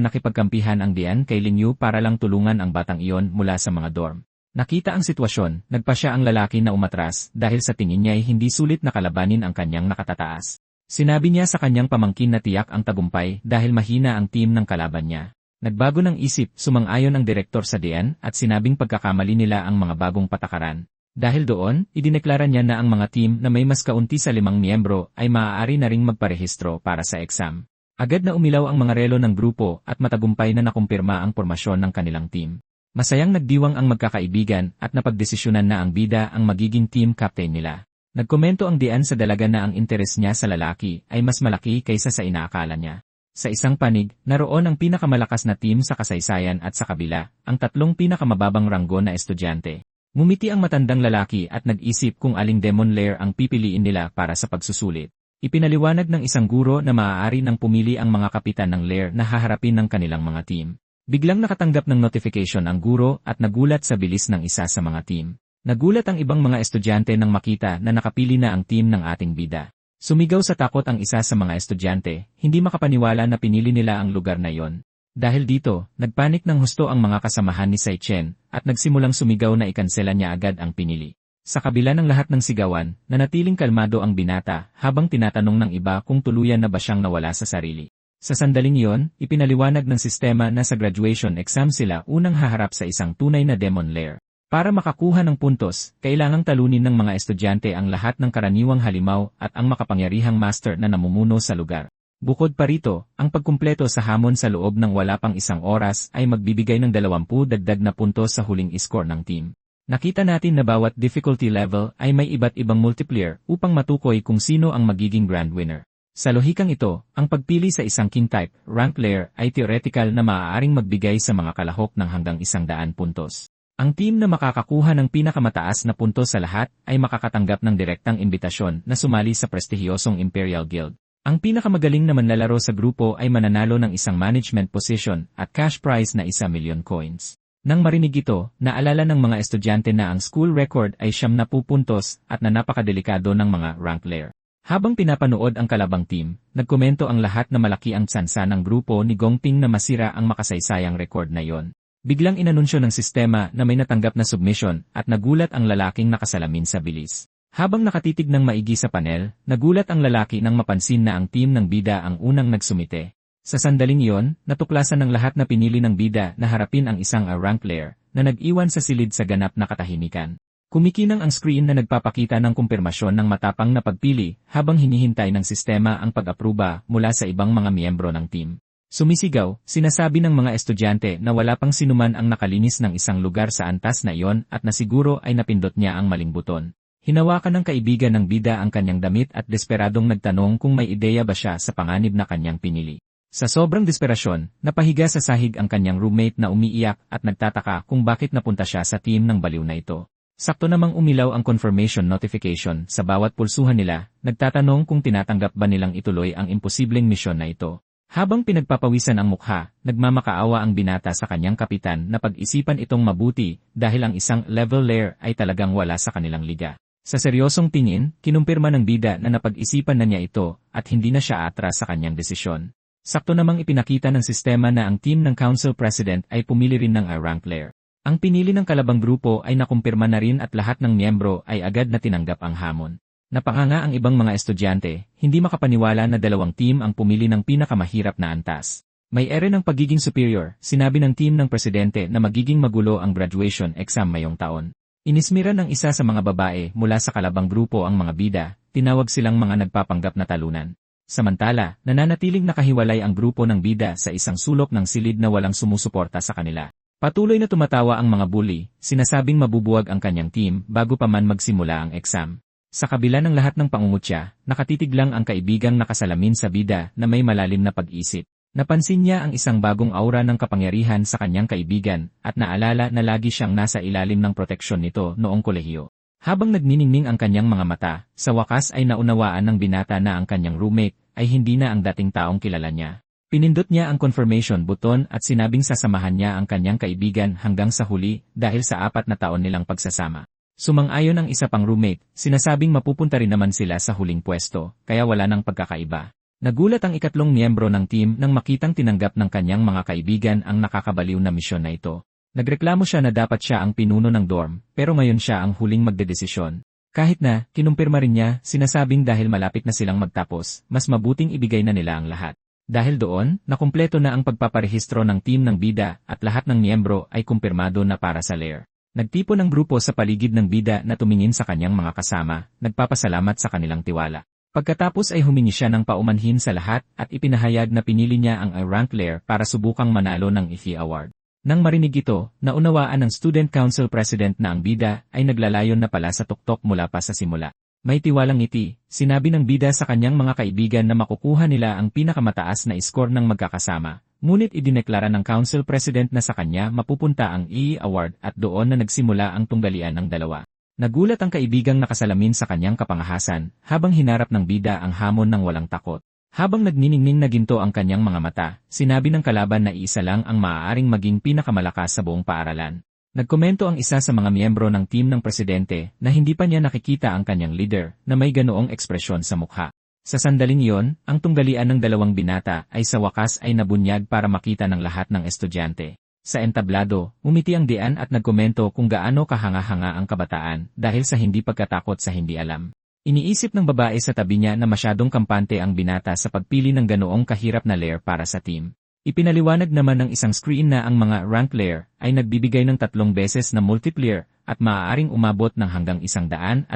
nakipagkampihan ang diyan kay Ling Yu para lang tulungan ang batang iyon mula sa mga dorm. Nakita ang sitwasyon, nagpa siya ang lalaki na umatras dahil sa tingin niya ay hindi sulit na kalabanin ang kanyang nakatataas. Sinabi niya sa kanyang pamangkin na tiyak ang tagumpay dahil mahina ang team ng kalaban niya. Nagbago ng isip, sumang-ayon ang direktor sa diyan at sinabing pagkakamali nila ang mga bagong patakaran. Dahil doon, idineklara niya na ang mga team na may mas kaunti sa 5 miyembro ay maaari na ring magparehistro para sa exam. Agad na umilaw ang mga relo ng grupo at matagumpay na nakumpirma ang pormasyon ng kanilang team. Masayang nagdiwang ang magkakaibigan at napagdesisyonan na ang bida ang magiging team captain nila. Nagkomento ang diyan sa dalaga na ang interes niya sa lalaki ay mas malaki kaysa sa inaakala niya. Sa isang panig, naroon ang pinakamalakas na team sa kasaysayan at sa kabila, ang 3 pinakamababang ranggo na estudyante. Ngumiti ang matandang lalaki at nag-isip kung aling demon lair ang pipiliin nila para sa pagsusulit. Ipinaliwanag ng isang guro na maaari nang pumili ang mga kapitan ng lair na haharapin ng kanilang mga team. Biglang nakatanggap ng notification ang guro at nagulat sa bilis ng isa sa mga team. Nagulat ang ibang mga estudyante nang makita na nakapili na ang team ng ating bida. Sumigaw sa takot ang isa sa mga estudyante, hindi makapaniwala na pinili nila ang lugar na yon. Dahil dito, nagpanik ng husto ang mga kasamahan ni Sai Chen at nagsimulang sumigaw na ikansela niya agad ang pinili. Sa kabila ng lahat ng sigawan, nanatiling kalmado ang binata habang tinatanong ng iba kung tuluyan na ba siyang nawala sa sarili. Sa sandaling iyon, ipinaliwanag ng sistema na sa graduation exam sila unang haharap sa isang tunay na demon lair. Para makakuha ng puntos, kailangang talunin ng mga estudyante ang lahat ng karaniwang halimaw at ang makapangyarihang master na namumuno sa lugar. Bukod pa rito, ang pagkumpleto sa hamon sa loob ng wala pang 1 oras ay magbibigay ng 20 dagdag na puntos sa huling score ng team. Nakita natin na bawat difficulty level ay may iba't ibang multiplier upang matukoy kung sino ang magiging grand winner. Sa lohikang ito, ang pagpili sa isang king-type, rank lair ay theoretical na maaaring magbigay sa mga kalahok ng hanggang 100 puntos. Ang team na makakakuha ng pinakamataas na puntos sa lahat ay makakatanggap ng direktang imbitasyon na sumali sa prestihiyosong Imperial Guild. Ang pinakamagaling na manlalaro sa grupo ay mananalo ng isang management position at cash prize na 1,000,000 coins. Nang marinig ito, naalala ng mga estudyante na ang school record ay 70 puntos at na napakadelikado ng mga rank lair. Habang pinapanood ang kalabang team, nagkomento ang lahat na malaki ang tsansa ng grupo ni Gongping na masira ang makasaysayang record na yon. Biglang inanunsyo ng sistema na may natanggap na submission at nagulat ang lalaking nakasalamin sa bilis. Habang nakatitig ng maigi sa panel, nagulat ang lalaki nang mapansin na ang team ng bida ang unang nagsumite. Sa sandaling iyon, natuklasan ng lahat na pinili ng bida na harapin ang isang rank layer na nag-iwan sa silid sa ganap na katahimikan. Kumikinang ang screen na nagpapakita ng kumpirmasyon ng matapang na pagpili habang hinihintay ng sistema ang pag-apruba mula sa ibang mga miyembro ng team. Sumisigaw, sinasabi ng mga estudyante na wala pang sinuman ang nakalinis ng isang lugar sa antas na iyon at na siguro ay napindot niya ang maling buton. Hinawakan ng kaibigan ng bida ang kanyang damit at desperadong nagtanong kung may ideya ba siya sa panganib na kanyang pinili. Sa sobrang desperasyon, napahiga sa sahig ang kanyang roommate na umiiyak at nagtataka kung bakit napunta siya sa team ng baliw na ito. Sakto namang umilaw ang confirmation notification sa bawat pulsuhan nila, nagtatanong kung tinatanggap ba nilang ituloy ang imposibleng misyon na ito. Habang pinagpapawisan ang mukha, nagmamakaawa ang binata sa kanyang kapitan na pag-isipan itong mabuti dahil ang isang level layer ay talagang wala sa kanilang liga. Sa seryosong tingin, kinumpirma ng bida na napag-isipan na niya ito at hindi na siya atras sa kanyang desisyon. Sakto namang ipinakita ng sistema na ang team ng council president ay pumili rin ng rank layer. Ang pinili ng kalabang grupo ay nakumpirma na rin at lahat ng miyembro ay agad na tinanggap ang hamon. Napanganga ang ibang mga estudyante, hindi makapaniwala na dalawang team ang pumili ng pinakamahirap na antas. May ere ng pagiging superior, sinabi ng team ng presidente na magiging magulo ang graduation exam ngayong taon. Inismira ng isa sa mga babae mula sa kalabang grupo ang mga bida, tinawag silang mga nagpapanggap na talunan. Samantala, nananatiling nakahiwalay ang grupo ng bida sa isang sulok ng silid na walang sumusuporta sa kanila. Patuloy na tumatawa ang mga bully, sinasabing mabubuwag ang kanyang team bago pa man magsimula ang exam. Sa kabila ng lahat ng pangungutya, nakatitig lang ang kaibigang nakasalamin sa bida na may malalim na pag-isip. Napansin niya ang isang bagong aura ng kapangyarihan sa kanyang kaibigan at naalala na lagi siyang nasa ilalim ng proteksyon nito noong kolehiyo. Habang nagniningning ang kanyang mga mata, sa wakas ay naunawaan ng binata na ang kanyang roommate ay hindi na ang dating taong kilala niya. Pinindot niya ang confirmation button at sinabing sasamahan niya ang kanyang kaibigan hanggang sa huli dahil sa 4 na taon nilang pagsasama. Sumang-ayon ang isa pang roommate, sinasabing mapupunta rin naman sila sa huling pwesto, kaya wala nang pagkakaiba. Nagulat ang ikatlong miyembro ng team nang makitang tinanggap ng kanyang mga kaibigan ang nakakabaliw na misyon na ito. Nagreklamo siya na dapat siya ang pinuno ng dorm, pero ngayon siya ang huling magdedesisyon. Kahit na, kinumpirma rin niya, sinasabing dahil malapit na silang magtapos, mas mabuting ibigay na nila ang lahat. Dahil doon, nakumpleto na ang pagpaparehistro ng team ng bida at lahat ng miyembro ay kumpirmado na para sa lair. Nagtipo ng grupo sa paligid ng bida na tumingin sa kanyang mga kasama, nagpapasalamat sa kanilang tiwala. Pagkatapos ay humingi siya ng paumanhin sa lahat at ipinahayag na pinili niya ang rank lair para subukang manalo ng IFI Award. Nang marinig ito, naunawaan ng Student Council President na ang bida ay naglalayon na pala sa tuktok mula pa sa simula. May tiwalang ngiti, sinabi ng bida sa kanyang mga kaibigan na makukuha nila ang pinakamataas na score ng magkakasama, ngunit idineklara ng council president na sa kanya mapupunta ang EE Award at doon na nagsimula ang tunggalian ng dalawa. Nagulat ang kaibigang nakasalamin sa kanyang kapangahasan habang hinarap ng bida ang hamon ng walang takot. Habang nagniningning na ginto ang kanyang mga mata, sinabi ng kalaban na iisa lang ang maaaring maging pinakamalakas sa buong paaralan. Nagkomento ang isa sa mga miyembro ng team ng presidente na hindi pa niya nakikita ang kanyang leader na may ganoong ekspresyon sa mukha. Sa sandaling iyon, ang tunggalian ng dalawang binata ay sa wakas ay nabunyag para makita ng lahat ng estudyante. Sa entablado, umiti ang dian at nagkomento kung gaano kahanga-hanga ang kabataan dahil sa hindi pagkatakot sa hindi alam. Iniisip ng babae sa tabi niya na masyadong kampante ang binata sa pagpili ng ganoong kahirap na lair para sa team. Ipinaliwanag naman ng isang screen na ang mga rank layer ay nagbibigay ng 3 beses na multiplier at maaaring umabot ng hanggang 150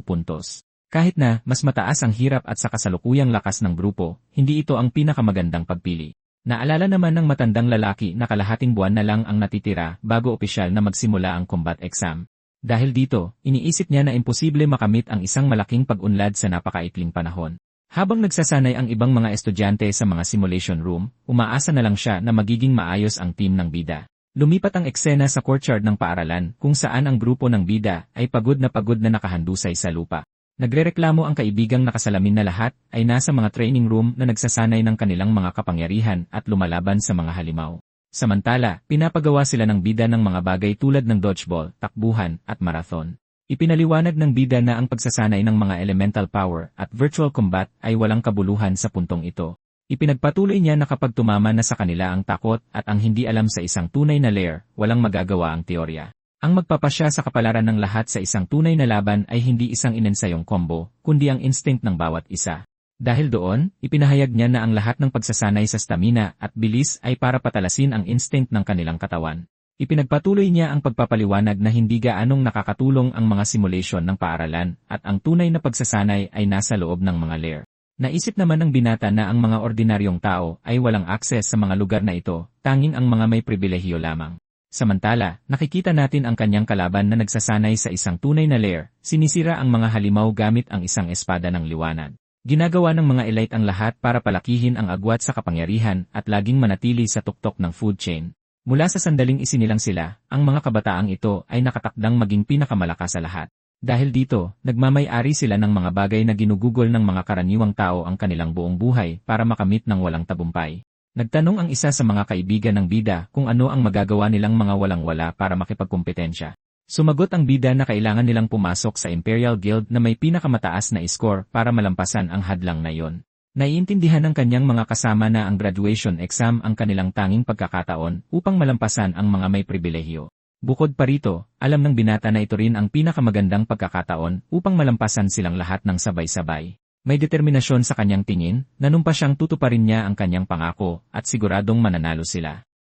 puntos. Kahit na mas mataas ang hirap at sa kasalukuyang lakas ng grupo, hindi ito ang pinakamagandang pagpili. Naalala naman ng matandang lalaki na kalahating buwan na lang ang natitira bago opisyal na magsimula ang combat exam. Dahil dito, iniisip niya na imposible makamit ang isang malaking pag-unlad sa napakaikling panahon. Habang nagsasanay ang ibang mga estudyante sa mga simulation room, umaasa na lang siya na magiging maayos ang team ng bida. Lumipat ang eksena sa courtyard ng paaralan kung saan ang grupo ng bida ay pagod na nakahandusay sa lupa. Nagrereklamo ang kaibigang nakasalamin na lahat ay nasa mga training room na nagsasanay ng kanilang mga kapangyarihan at lumalaban sa mga halimaw. Samantala, pinapagawa sila ng bida ng mga bagay tulad ng dodgeball, takbuhan, at marathon. Ipinaliwanag ng bida na ang pagsasanay ng mga elemental power at virtual combat ay walang kabuluhan sa puntong ito. Ipinagpatuloy niya na kapag tumama na sa kanila ang takot at ang hindi alam sa isang tunay na lair, walang magagawa ang teorya. Ang magpapasya sa kapalaran ng lahat sa isang tunay na laban ay hindi isang inensayong combo, kundi ang instinct ng bawat isa. Dahil doon, ipinahayag niya na ang lahat ng pagsasanay sa stamina at bilis ay para patalasin ang instinct ng kanilang katawan. Ipinagpatuloy niya ang pagpapaliwanag na hindi gaanong nakakatulong ang mga simulation ng paaralan at ang tunay na pagsasanay ay nasa loob ng mga lair. Naisip naman ng binata na ang mga ordinaryong tao ay walang akses sa mga lugar na ito, tanging ang mga may pribilehiyo lamang. Samantala, nakikita natin ang kanyang kalaban na nagsasanay sa isang tunay na lair, sinisira ang mga halimaw gamit ang isang espada ng liwanag. Ginagawa ng mga elite ang lahat para palakihin ang agwat sa kapangyarihan at laging manatili sa tuktok ng food chain. Mula sa sandaling isinilang sila, ang mga kabataang ito ay nakatakdang maging pinakamalakas sa lahat. Dahil dito, nagmamay-ari sila ng mga bagay na ginugugol ng mga karaniwang tao ang kanilang buong buhay para makamit ng walang tabumpay. Nagtanong ang isa sa mga kaibigan ng bida kung ano ang magagawa nilang mga walang-wala para makipagkumpetensya. Sumagot ang bida na kailangan nilang pumasok sa Imperial Guild na may pinakamataas na score para malampasan ang hadlang na iyon. Naiintindihan ng kanyang mga kasama na ang graduation exam ang kanilang tanging pagkakataon upang malampasan ang mga may pribilehiyo. Bukod pa rito, alam ng binata na ito rin ang pinakamagandang pagkakataon upang malampasan silang lahat ng sabay-sabay. May determinasyon sa kanyang tingin, nanumpa siyang tutuparin niya ang kanyang pangako at siguradong mananalo sila.